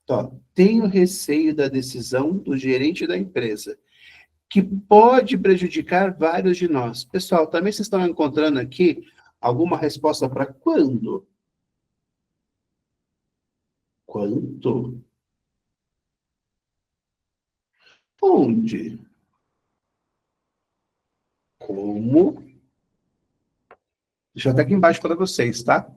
Então, tenho receio da decisão do gerente da empresa, que pode prejudicar vários de nós. Pessoal, também vocês estão encontrando aqui alguma resposta para quando? Quanto? Onde? Como? Deixa eu até aqui embaixo para vocês, tá?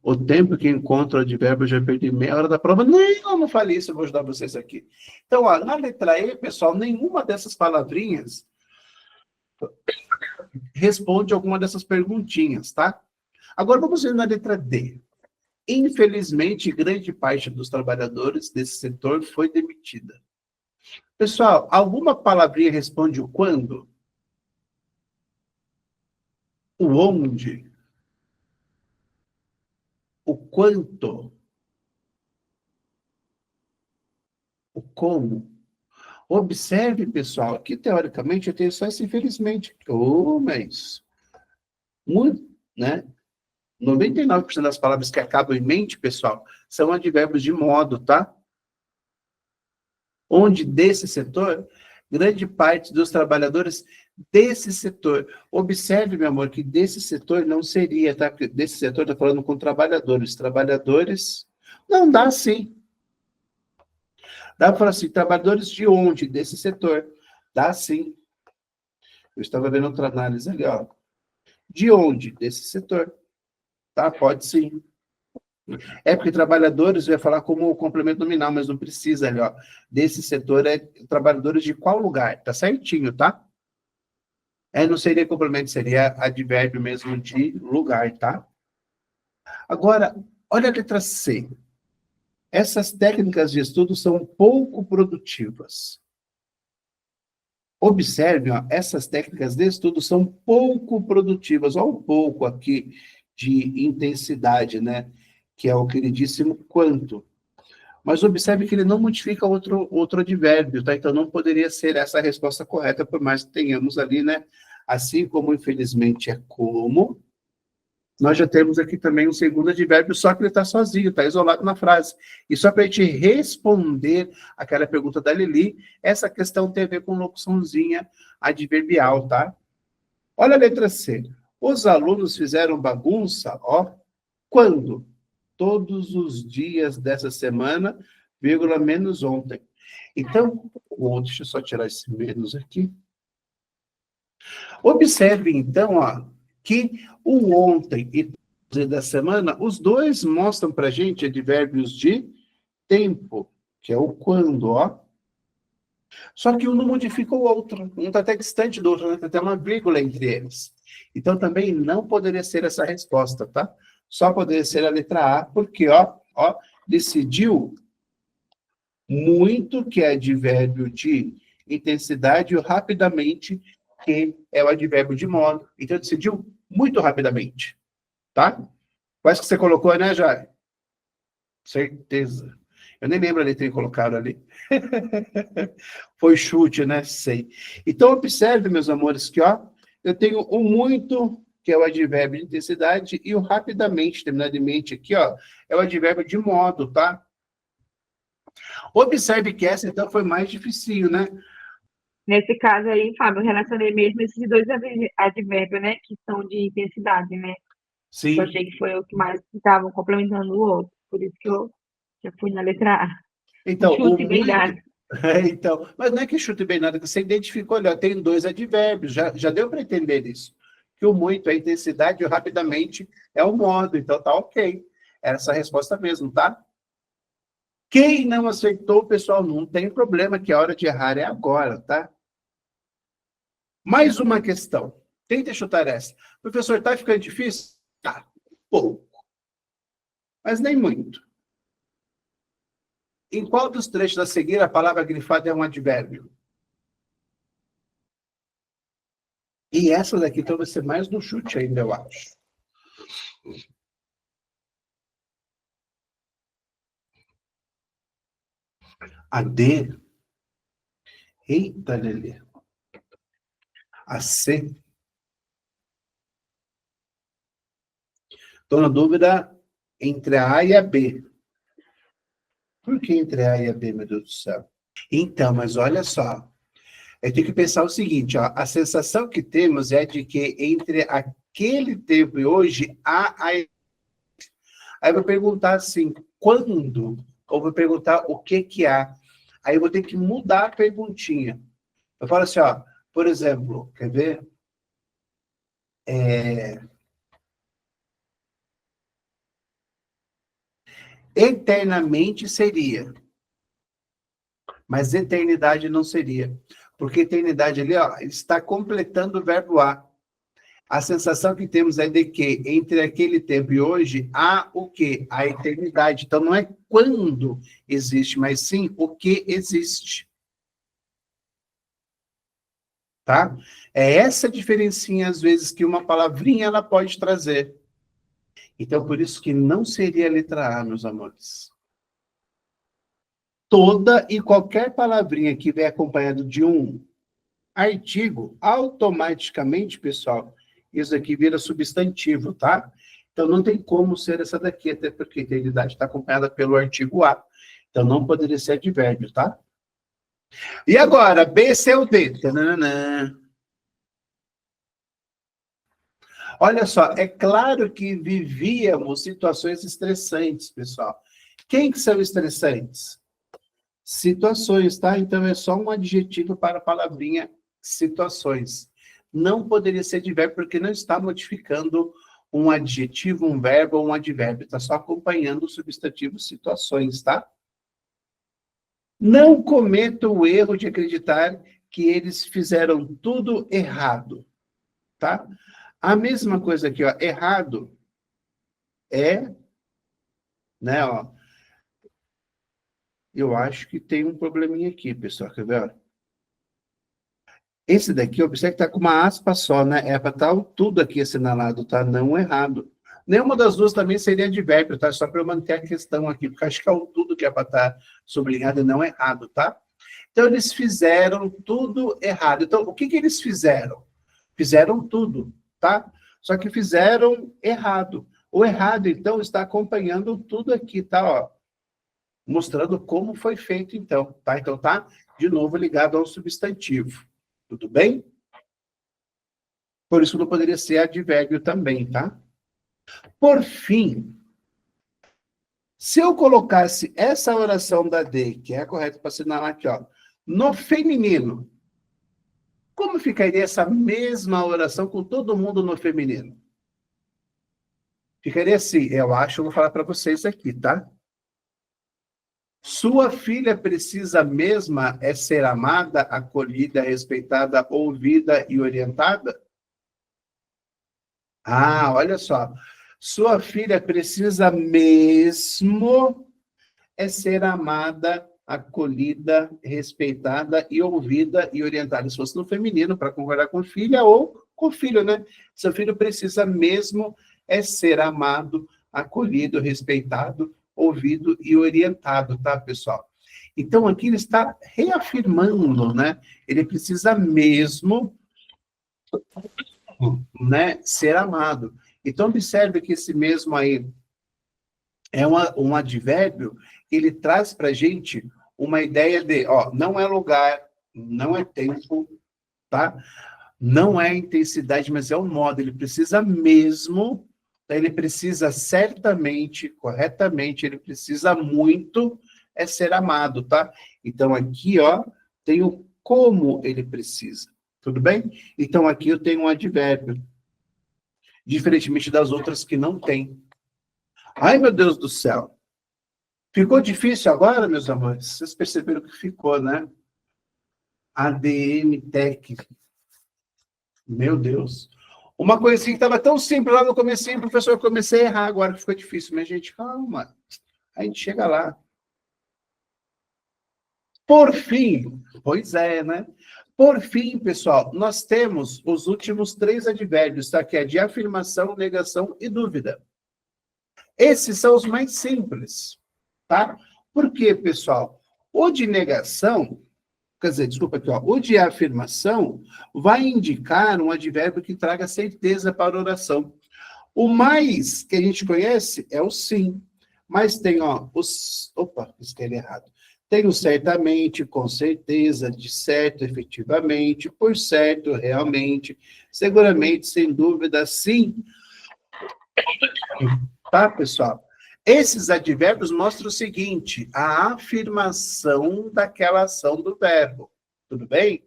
O tempo que encontro o advérbio, eu já perdi meia hora da prova. Não falei isso, eu vou ajudar vocês aqui. Então, ó, na letra E, pessoal, nenhuma dessas palavrinhas responde alguma dessas perguntinhas, tá? Agora vamos ver na letra D. Infelizmente, grande parte dos trabalhadores desse setor foi demitida. Pessoal, alguma palavrinha responde o quando? O onde? O quanto? O como? Observe, pessoal, que teoricamente eu tenho só esse infelizmente. Oh, mas muito, né? 99% das palavras que acabam em mente, pessoal, são advérbios de modo, tá? Onde desse setor, grande parte dos trabalhadores desse setor. Observe, meu amor, que desse setor não seria, tá? Porque desse setor está falando com trabalhadores. Trabalhadores, não dá sim. Dá para falar assim, trabalhadores de onde? Desse setor. Dá sim. Eu estava vendo outra análise ali, ó. De onde? Desse setor. Tá? Pode sim. É porque trabalhadores, eu ia falar como complemento nominal, mas não precisa ali, ó. Desse setor é trabalhadores de qual lugar? Tá certinho, tá? Não seria complemento, seria advérbio mesmo de lugar, tá? Agora, olha a letra C. Essas técnicas de estudo são pouco produtivas. Observe, ó, essas técnicas de estudo são pouco produtivas. Olha um pouco aqui de intensidade, né? Que é o queridíssimo quanto. Mas observe que ele não modifica outro advérbio, tá? Então não poderia ser essa a resposta correta, por mais que tenhamos ali, né? Assim como, infelizmente, é como, nós já temos aqui também um segundo advérbio, só que ele está sozinho, está isolado na frase. E só para a gente responder aquela pergunta da Lili, essa questão tem a ver com locuçãozinha adverbial, tá? Olha a letra C. Os alunos fizeram bagunça, ó, quando? Todos os dias dessa semana, vírgula, menos ontem. Então, deixa eu só tirar esse menos aqui. Observe, então, ó, que o ontem e o dia da semana, os dois mostram para a gente advérbios de tempo, que é o quando, ó. Só que um não modifica o outro. Um está até distante do outro, né? Tem até uma vírgula entre eles. Então, também não poderia ser essa resposta, tá? Só poderia ser a letra A, porque, ó, decidiu muito, que é advérbio de intensidade, e rapidamente, que é o advérbio de modo. Então, decidiu muito rapidamente, tá? Quais que você colocou, né, Jair? Certeza. Eu nem lembro a letra que colocaram ali. Foi chute, né? Sei. Então, observe, meus amores, que, ó, eu tenho o muito, que é o advérbio de intensidade, e o rapidamente, terminadamente aqui, ó, é o advérbio de modo, tá? Observe que essa, então, foi mais difícil, né? Nesse caso aí, Fábio, eu relacionei mesmo esses dois advérbios, né? Que são de intensidade, né? Eu Sim. achei que foi o que mais estavam complementando o outro. Por isso que eu já fui na letra A. Um Então, o chute bem muito. dado. Então, mas não é que chute bem nada, que você identificou, olha, tem dois advérbios, já deu para entender isso. Que o muito é a intensidade e o rapidamente é o modo, então tá ok. Era essa a resposta mesmo, tá? Quem não acertou, pessoal, não tem problema, que a hora de errar é agora, tá? Mais uma questão. Tenta chutar essa. Professor, tá ficando difícil? Tá, pouco, mas nem muito. Em qual dos trechos a seguir a palavra grifada é um advérbio? E essa daqui então vai ser mais no chute ainda, eu acho. A D. Eita, Lelê. A C. Estou na dúvida entre a A e a B. Por que entre a A e a B, meu Deus do céu? Então, mas olha só. Eu tenho que pensar o seguinte, ó. A sensação que temos é de que entre aquele tempo e hoje, há a... Aí eu vou perguntar assim, quando? Ou vou perguntar o que que há? Aí eu vou ter que mudar a perguntinha. Eu falo assim, ó, por exemplo, quer ver? Eternamente seria, mas eternidade não seria. Porque eternidade ali, ó, está completando o verbo há. A sensação que temos é de que entre aquele tempo e hoje há o quê? A eternidade. Então não é quando existe, mas sim o que existe. tá? É essa diferencinha, às vezes, que uma palavrinha ela pode trazer. Então, por isso que não seria a letra A, meus amores. Toda e qualquer palavrinha que vier acompanhado de um artigo, automaticamente, pessoal, isso aqui vira substantivo, tá? Então, não tem como ser essa daqui, até porque a identidade está acompanhada pelo artigo A. Então, não poderia ser advérbio, tá? E agora, B, C ou D? Tananã. Olha só, é claro que vivíamos situações estressantes, pessoal. Quem que são estressantes? Situações, tá? Então, é só um adjetivo para a palavrinha situações. Não poderia ser advérbio, porque não está modificando um adjetivo, um verbo ou um advérbio. Está só acompanhando o substantivo situações, tá? Não cometa o erro de acreditar que eles fizeram tudo errado, tá? A mesma coisa aqui, ó, errado é, né, ó, eu acho que tem um probleminha aqui, pessoal, quer ver? Esse daqui, observe que está com uma aspa só, né? É para estar tudo aqui assinalado, tá? Não errado. Nenhuma das duas também seria advérbio, tá? Só para eu manter a questão aqui, porque acho que é o tudo que é para estar sublinhado e não errado, tá? Então, eles fizeram tudo errado. Então, o que que eles fizeram? Fizeram tudo, tá? Só que fizeram errado. O errado, então, está acompanhando tudo aqui, tá? Ó, mostrando como foi feito, então, tá? Então, tá, de novo, ligado ao substantivo. Tudo bem? Por isso, não poderia ser advérbio também, tá? Por fim, se eu colocasse essa oração da D, que é a correta para assinalar aqui, ó, no feminino, como ficaria essa mesma oração com todo mundo no feminino? Ficaria assim, eu acho, eu vou falar para vocês aqui, tá? Sua filha precisa mesma é ser amada, acolhida, respeitada, ouvida e orientada? Ah, olha só. Sua filha precisa mesmo é ser amada, acolhida, respeitada e ouvida e orientada. Se fosse no feminino, para concordar com filha ou com filho, né? Seu filho precisa mesmo é ser amado, acolhido, respeitado, ouvido e orientado, tá, pessoal? Então, aqui ele está reafirmando, né? Ele precisa mesmo, né, ser amado. Então, observe que esse mesmo aí é um advérbio, ele traz para a gente uma ideia de, ó, não é lugar, não é tempo, tá? Não é intensidade, mas é o modo. Ele precisa mesmo, tá? Ele precisa certamente, corretamente, ele precisa muito é ser amado, tá? Então, aqui, ó, tem o como ele precisa, tudo bem? Então, aqui eu tenho um advérbio, diferentemente das outras que não tem. Ai, meu Deus do céu! Ficou difícil agora, meus amores? Vocês perceberam que ficou, né? ADM Tech. Meu Deus. Uma coisa assim que estava tão simples lá no comecinho, professor, eu comecei a errar agora que ficou difícil. Mas, gente, calma. A gente chega lá. Por fim, pois é, né? Por fim, pessoal, nós temos os últimos 3 advérbios, tá? Que é de afirmação, negação e dúvida. Esses são os mais simples, tá? Por quê, pessoal? O de negação, quer dizer, desculpa aqui, ó, o de afirmação vai indicar um advérbio que traga certeza para a oração. O mais que a gente conhece é o sim, mas tem, ó, os... Opa, escrevi errado. Tem o certamente, com certeza, de certo, efetivamente, por certo, realmente, seguramente, sem dúvida, sim. Tá, pessoal? Esses advérbios mostram o seguinte, a afirmação daquela ação do verbo. Tudo bem?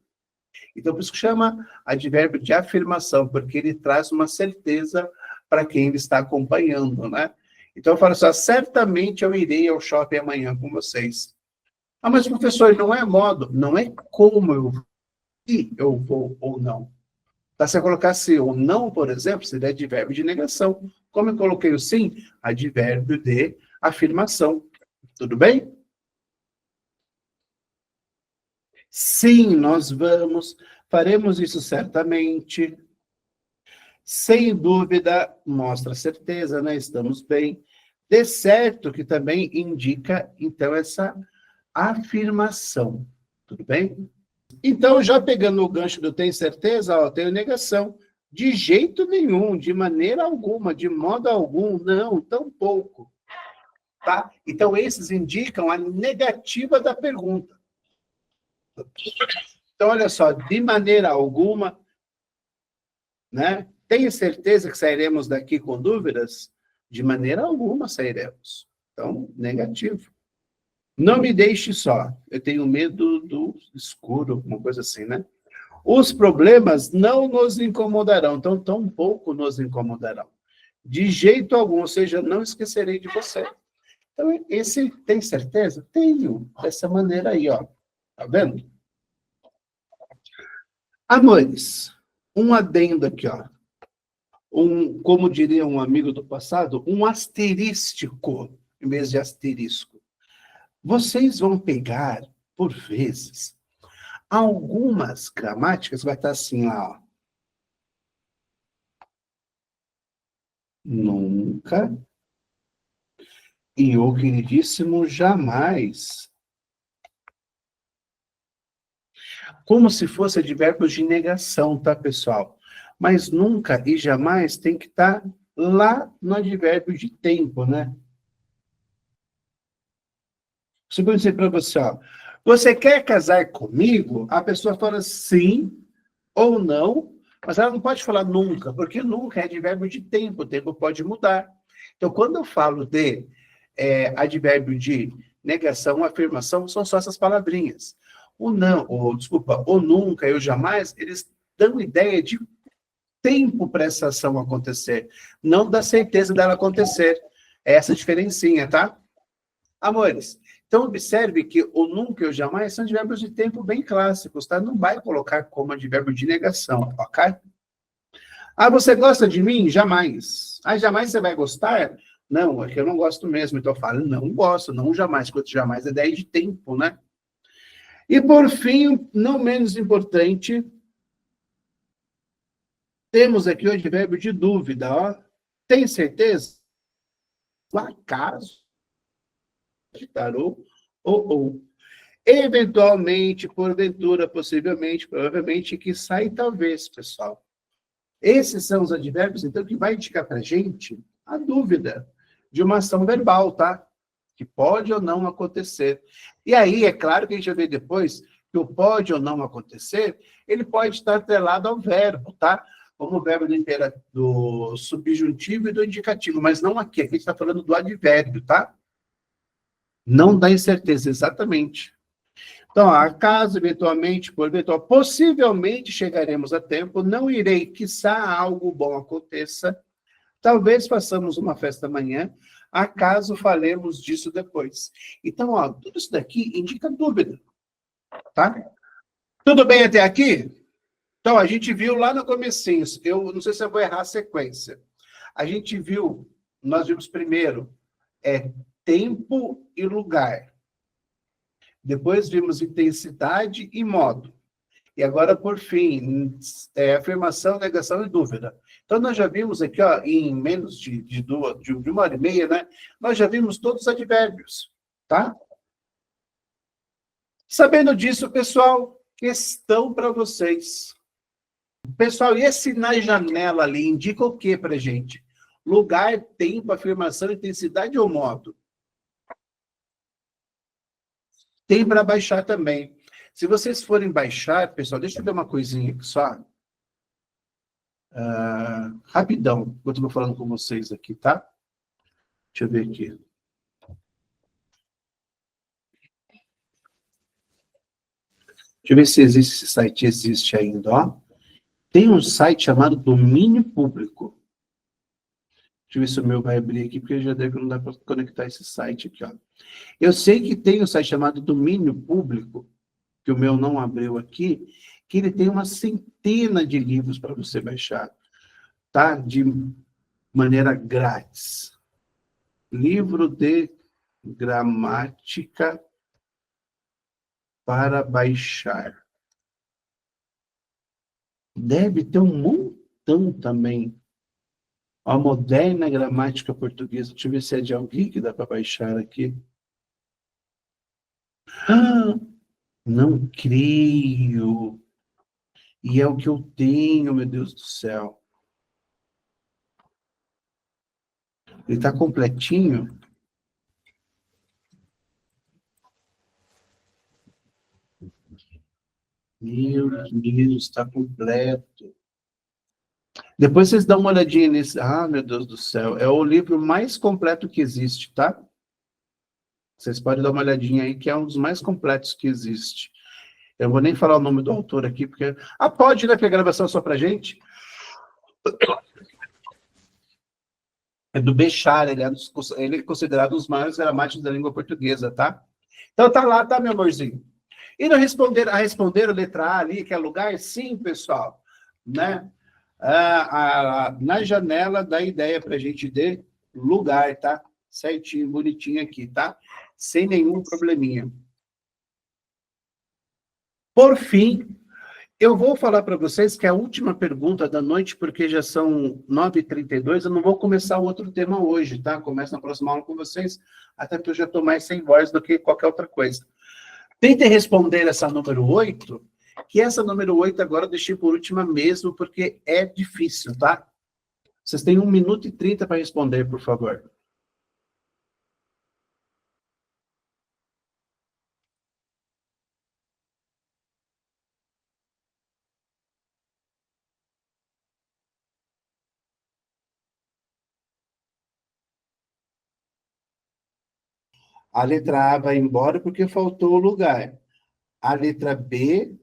Então, por isso que chama advérbio de afirmação, porque ele traz uma certeza para quem ele está acompanhando, né? Então, eu falo assim, certamente eu irei ao shopping amanhã com vocês. Ah, mas professor, não é modo, não é como eu vou, se eu vou ou não. Tá, se eu colocasse o não, por exemplo, seria advérbio de negação. Como eu coloquei o sim, advérbio de afirmação. Tudo bem? Sim, nós vamos Faremos isso certamente. Sem dúvida, mostra certeza, né? Estamos bem. De certo, que também indica, então, essa afirmação. Tudo bem? Então, já pegando o gancho do tem certeza, ó, tenho negação. De jeito nenhum, de maneira alguma, de modo algum, não, tão pouco. Tá? Então, esses indicam a negativa da pergunta. Então, olha só, de maneira alguma, né? Tenho certeza que sairemos daqui com dúvidas? De maneira alguma sairemos. Então, negativo. Não me deixe só. Eu tenho medo do escuro, uma coisa assim, né? Os problemas não nos incomodarão, então tão pouco nos incomodarão. De jeito algum, ou seja, não esquecerei de você. Então, esse tem certeza? Tenho. Dessa maneira aí, ó. Tá vendo? Amores, um adendo aqui, ó. Como diria um amigo do passado, um asterístico em vez de asterisco. Vocês vão pegar, por vezes, algumas gramáticas, vai estar assim lá, ó. Nunca e o queridíssimo jamais. Como se fosse advérbios de negação, tá, pessoal? Mas nunca e jamais tem que estar lá no advérbio de tempo, né? Se eu dizer para você, ó, você quer casar comigo? A pessoa fala sim ou não, mas ela não pode falar nunca, porque nunca é advérbio de tempo, o tempo pode mudar. Então, quando eu falo de advérbio de negação, afirmação, são só essas palavrinhas. O não, ou desculpa, o nunca e o jamais, eles dão ideia de tempo para essa ação acontecer, não da certeza dela acontecer. É essa diferencinha, tá? Amores, então observe que o nunca e o jamais são advérbios de tempo bem clássicos, tá? Não vai colocar como advérbio de negação, ok? Ah, você gosta de mim? Jamais. Ah, jamais você vai gostar? Não, é que eu não gosto mesmo. Então eu falo, não gosto, não jamais. Quanto jamais é ideia de tempo, né? E por fim, não menos importante, temos aqui o advérbio de dúvida, ó. Tem certeza? O acaso de tarô ou. Eventualmente, porventura, possivelmente, provavelmente, que sai talvez, pessoal. Esses são os advérbios, então, que vai indicar para a gente a dúvida de uma ação verbal, tá? Que pode ou não acontecer. E aí, é claro que a gente vai ver depois que o pode ou não acontecer, ele pode estar atrelado ao verbo, tá? Como o verbo do subjuntivo e do indicativo, mas não aqui. Aqui a gente está falando do advérbio, tá? Não dá incerteza, exatamente. Então, acaso, eventualmente, porventura, possivelmente chegaremos a tempo, não irei, quiçá algo bom aconteça, talvez façamos uma festa amanhã, acaso falemos disso depois. Então, ó, tudo isso daqui indica dúvida, tá? Tudo bem até aqui? Então, a gente viu lá no comecinho, eu não sei se eu vou errar a sequência. A gente viu, nós vimos primeiro, tempo e lugar. Depois vimos intensidade e modo. E agora, por fim, afirmação, negação e dúvida. Então, nós já vimos aqui, ó, em menos de uma hora e meia, né? Nós já vimos todos os advérbios, tá? Sabendo disso, pessoal, questão para vocês. Pessoal, e esse na janela ali indica o que para gente? Lugar, tempo, afirmação, intensidade ou modo? Tem para baixar também. Se vocês forem baixar, pessoal, deixa eu ver uma coisinha aqui só. Rapidão, enquanto eu vou falando com vocês aqui, tá? Deixa eu ver aqui. Deixa eu ver se existe esse site. Existe ainda, ó. Tem um site chamado Domínio Público. Deixa eu ver se o meu vai abrir aqui, porque já deve não dá para conectar esse site aqui, ó. Eu sei que tem um site chamado Domínio Público, que o meu não abriu aqui, que ele tem uma centena de livros para você baixar, tá? De maneira grátis. Livro de gramática para baixar. Deve ter um montão também. A moderna gramática portuguesa. Deixa eu ver se é de alguém que dá para baixar aqui. Ah, não creio. E é o que eu tenho, meu Deus do céu. Ele está completinho? Meu Deus, está completo. Depois vocês dão uma olhadinha nesse. Ah, meu Deus do céu. É o livro mais completo que existe, tá? Vocês podem dar uma olhadinha aí, que é um dos mais completos que existe. Eu vou nem falar o nome do autor aqui, porque... Ah, pode, né? Que a gravação é só pra gente. É do Bechara, ele é considerado um dos maiores gramáticos da língua portuguesa, tá? Então tá lá, tá, meu amorzinho? E não responder, a responder a letra A ali, que é lugar? Sim, pessoal. Né? Na janela dá ideia pra gente de lugar, tá? Certinho, bonitinho aqui, tá? Sem nenhum probleminha. Por fim, eu vou falar para vocês que a última pergunta da noite, porque já são 9h32, eu não vou começar outro tema hoje, tá? Começo na próxima aula com vocês, até porque eu já estou mais sem voz do que qualquer outra coisa. Tentem responder essa número 8, que essa número 8 agora eu deixei por última mesmo, porque é difícil, tá? Vocês têm 1 minuto e 30 para responder, por favor. A letra A vai embora porque faltou o lugar. A letra B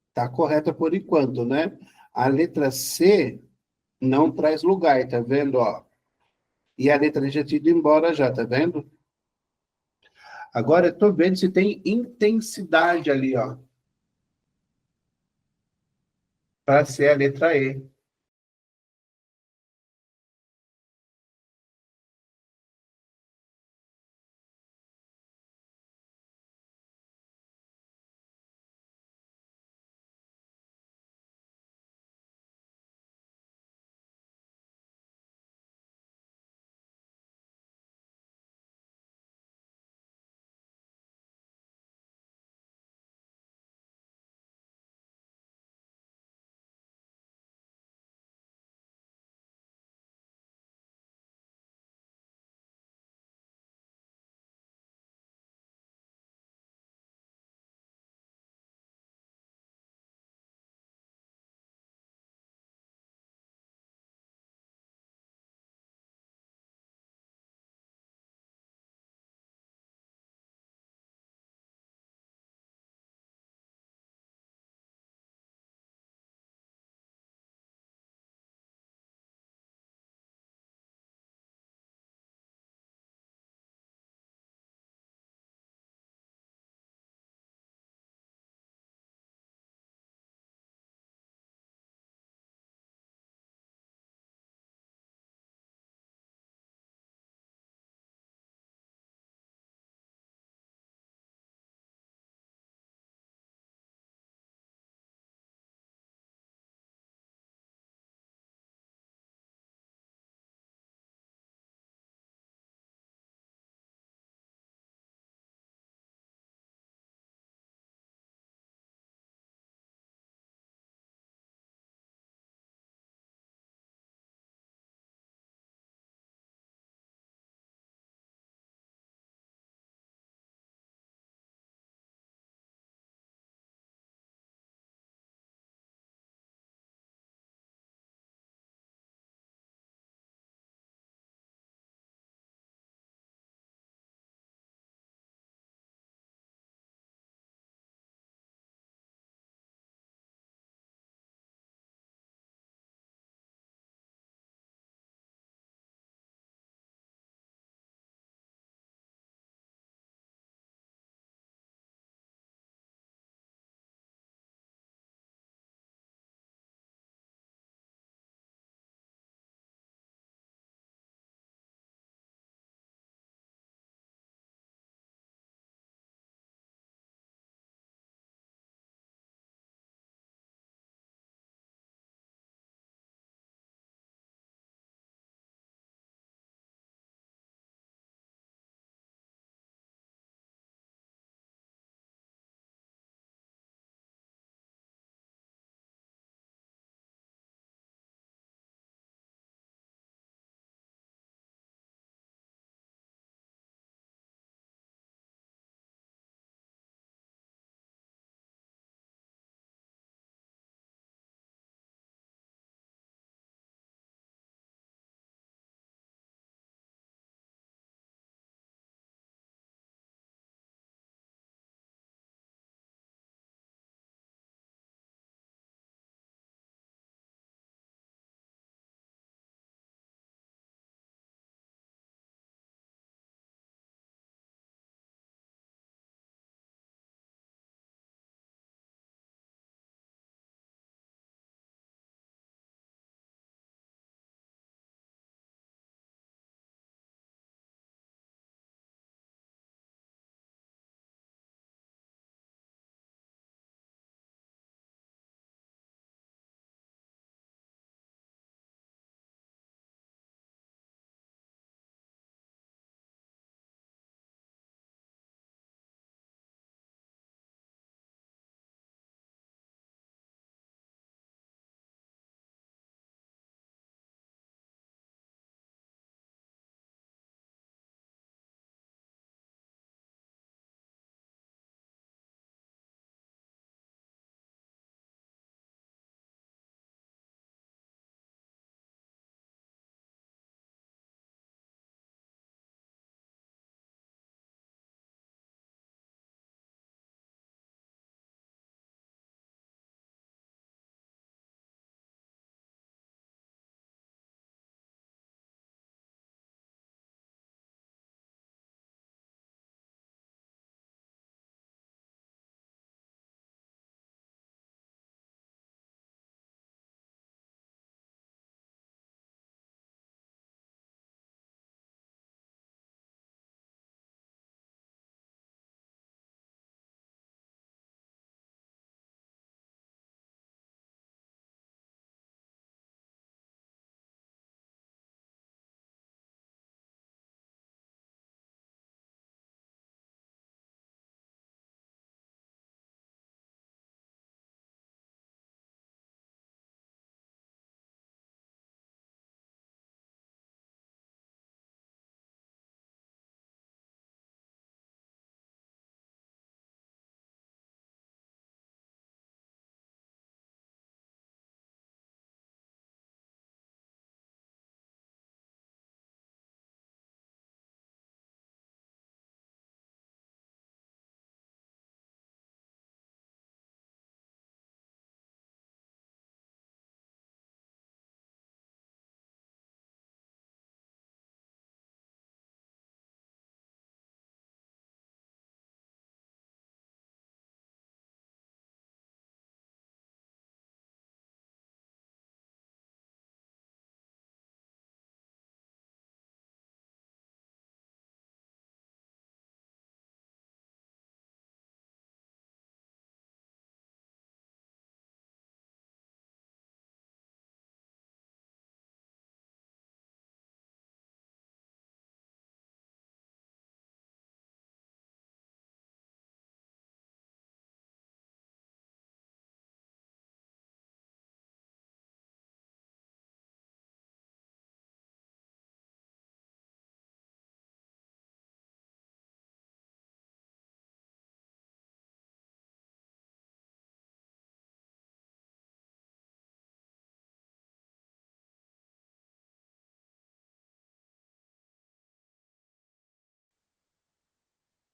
está correta por enquanto, né? A letra C não traz lugar, tá vendo, ó? E a letra D já tinha ido embora já, tá vendo? Agora eu tô vendo se tem intensidade ali, ó. Para ser a letra E.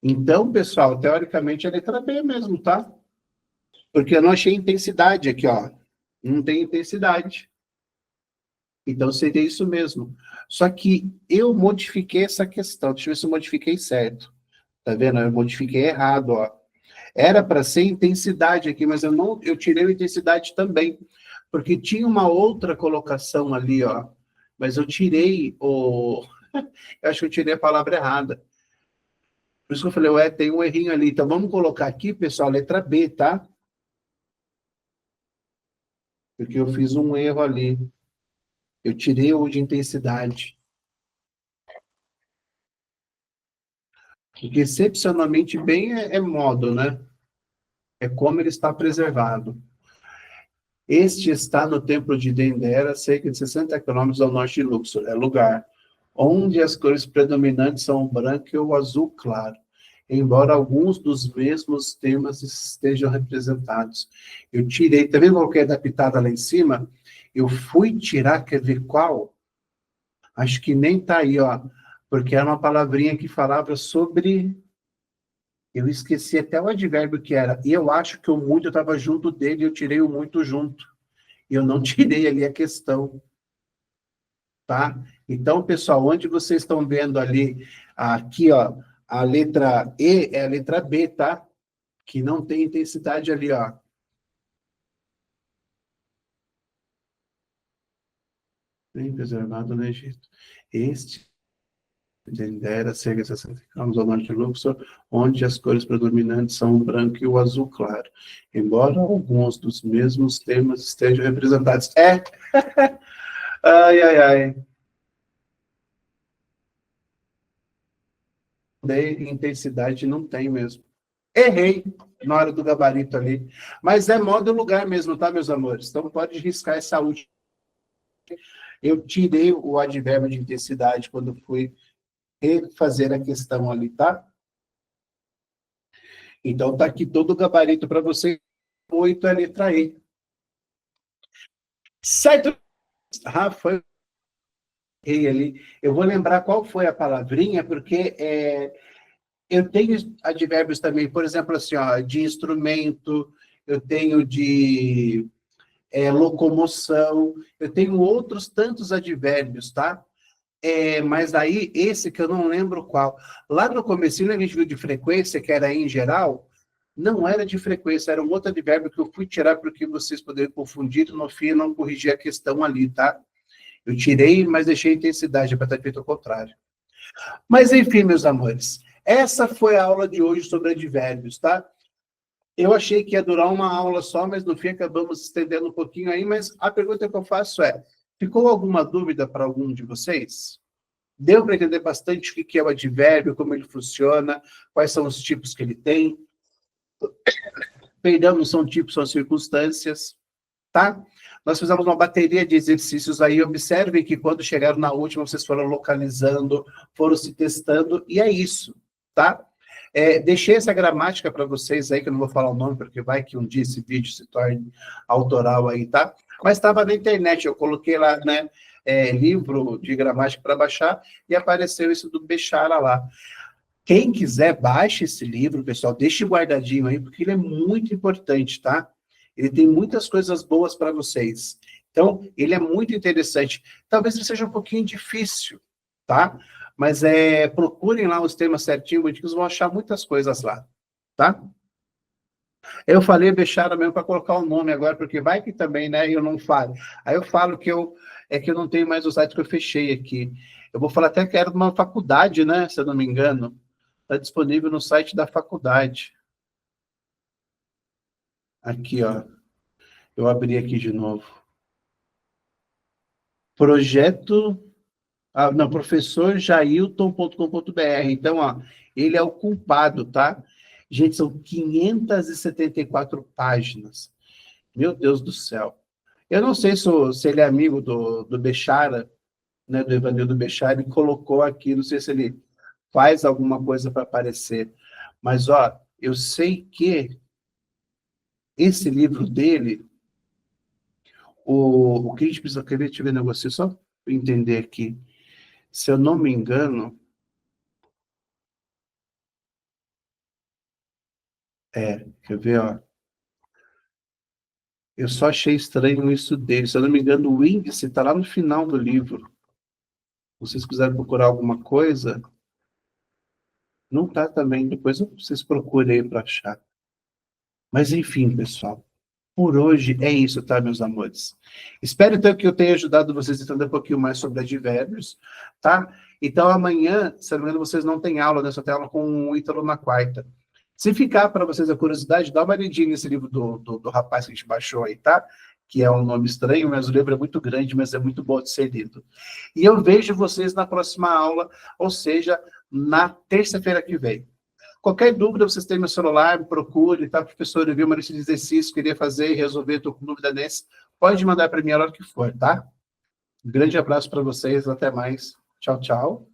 Então, pessoal, teoricamente é letra B mesmo, tá? Porque eu não achei intensidade aqui, ó. Não tem intensidade. Então, seria isso mesmo. Só que eu modifiquei essa questão. Deixa eu ver se eu modifiquei certo. Tá vendo? Eu modifiquei errado, ó. Era para ser intensidade aqui, mas eu tirei a intensidade também. Porque tinha uma outra colocação ali, ó. Mas eu tirei o... Eu acho que eu tirei a palavra errada. Por isso que eu falei, ué, tem um errinho ali. Então, vamos colocar aqui, pessoal, letra B, tá? Porque eu fiz um erro ali. Eu tirei o de intensidade. Porque excepcionalmente bem é modo, né? É como ele está preservado. Este está no templo de Dendera, cerca de 60 quilômetros ao norte de Luxor. É lugar onde as cores predominantes são o branco e o azul claro, embora alguns dos mesmos temas estejam representados. Eu tirei, tá vendo qual que é da pitada lá em cima? Eu fui tirar, quer ver qual? Acho que nem tá aí, ó, porque era uma palavrinha que falava sobre... Eu esqueci até o advérbio que era. E eu acho que o muito estava junto dele, eu tirei o muito junto. Eu não tirei ali a questão, tá? Então, pessoal, onde vocês estão vendo ali, aqui, ó, a letra E é a letra B, tá? Que não tem intensidade ali, ó. Bem preservado no Egito. Este Dendera, cerca de 60 km ao norte de Luxor, onde as cores predominantes são o branco e o azul claro, embora alguns dos mesmos temas estejam representados. É! Ai, ai, ai. De intensidade não tem mesmo. Errei na hora do gabarito ali. Mas é modo e lugar mesmo, tá, meus amores? Então pode riscar essa última. Eu tirei o advérbio de intensidade quando fui refazer a questão ali, tá? Então tá aqui todo o gabarito para você. 8 é a letra E. Certo? Foi ali. Eu vou lembrar qual foi a palavrinha, porque eu tenho advérbios também, por exemplo, assim, ó, de instrumento, eu tenho de locomoção, eu tenho outros tantos advérbios, tá? Mas aí, esse que eu não lembro qual. Lá no comecinho, a gente viu de frequência, que era em geral, não era de frequência, era um outro advérbio que eu fui tirar porque vocês poderiam confundir, e no fim eu não corrigi a questão ali, tá? Eu tirei, mas deixei a intensidade para estar feito ao contrário. Mas enfim, meus amores, essa foi a aula de hoje sobre advérbios, tá? Eu achei que ia durar uma aula só, mas no fim acabamos estendendo um pouquinho aí, mas a pergunta que eu faço é, ficou alguma dúvida para algum de vocês? Deu para entender bastante o que é o advérbio, como ele funciona, quais são os tipos que ele tem? Perdão, não são tipos, são circunstâncias, tá? Nós fizemos uma bateria de exercícios aí, observem que quando chegaram na última, vocês foram localizando, foram se testando, e é isso, tá? Deixei essa gramática para vocês aí, que eu não vou falar o nome, porque vai que um dia esse vídeo se torne autoral aí, tá? Mas estava na internet, eu coloquei lá, né, livro de gramática para baixar, e apareceu isso do Bechara lá. Quem quiser, baixe esse livro, pessoal, deixe guardadinho aí, porque ele é muito importante, tá? Ele tem muitas coisas boas para vocês. Então, ele é muito interessante. Talvez ele seja um pouquinho difícil, tá? Mas procurem lá os temas certinho, que vocês vão achar muitas coisas lá, tá? Eu falei Bechara mesmo para colocar o nome agora, porque vai que também, né, eu não falo. Aí eu falo que eu não tenho mais o site que eu fechei aqui. Eu vou falar até que era de uma faculdade, né, se eu não me engano. Está disponível no site da faculdade. Aqui, ó. Eu abri aqui de novo. Projeto... não, professorjailton.com.br. Então, ó, ele é o culpado, tá? Gente, são 574 páginas. Meu Deus do céu. Eu não sei se ele é amigo do Bechara, né, do Evanildo Bechara, e colocou aqui, não sei se ele faz alguma coisa para aparecer. Mas, ó, eu sei que esse livro dele, o que a gente precisa querer te ver negócio, só para entender aqui, se eu não me engano, Quer ver, ó? Eu só achei estranho isso dele. Se eu não me engano, o índice está lá no final do livro. Se vocês quiserem procurar alguma coisa, não tá também. Depois vocês procurem aí para achar. Mas enfim, pessoal. Por hoje é isso, tá, meus amores? Espero, então, que eu tenha ajudado vocês a entender um pouquinho mais sobre advérbios, tá? Então, amanhã, se não me engano, vocês não têm aula, né? Só tem aula com o Ítalo na quarta. Se ficar para vocês a curiosidade, dá uma lidinha nesse livro do rapaz que a gente baixou aí, tá? Que é um nome estranho, mas o livro é muito grande, mas é muito bom de ser lido. E eu vejo vocês na próxima aula, ou seja, na terça-feira que vem. Qualquer dúvida, vocês têm meu celular, me procure, tá? Professor, eu vi uma lista de exercícios, queria fazer e resolver, estou com dúvida nesse. Pode mandar para mim a hora que for, tá? Um grande abraço para vocês, até mais. Tchau, tchau.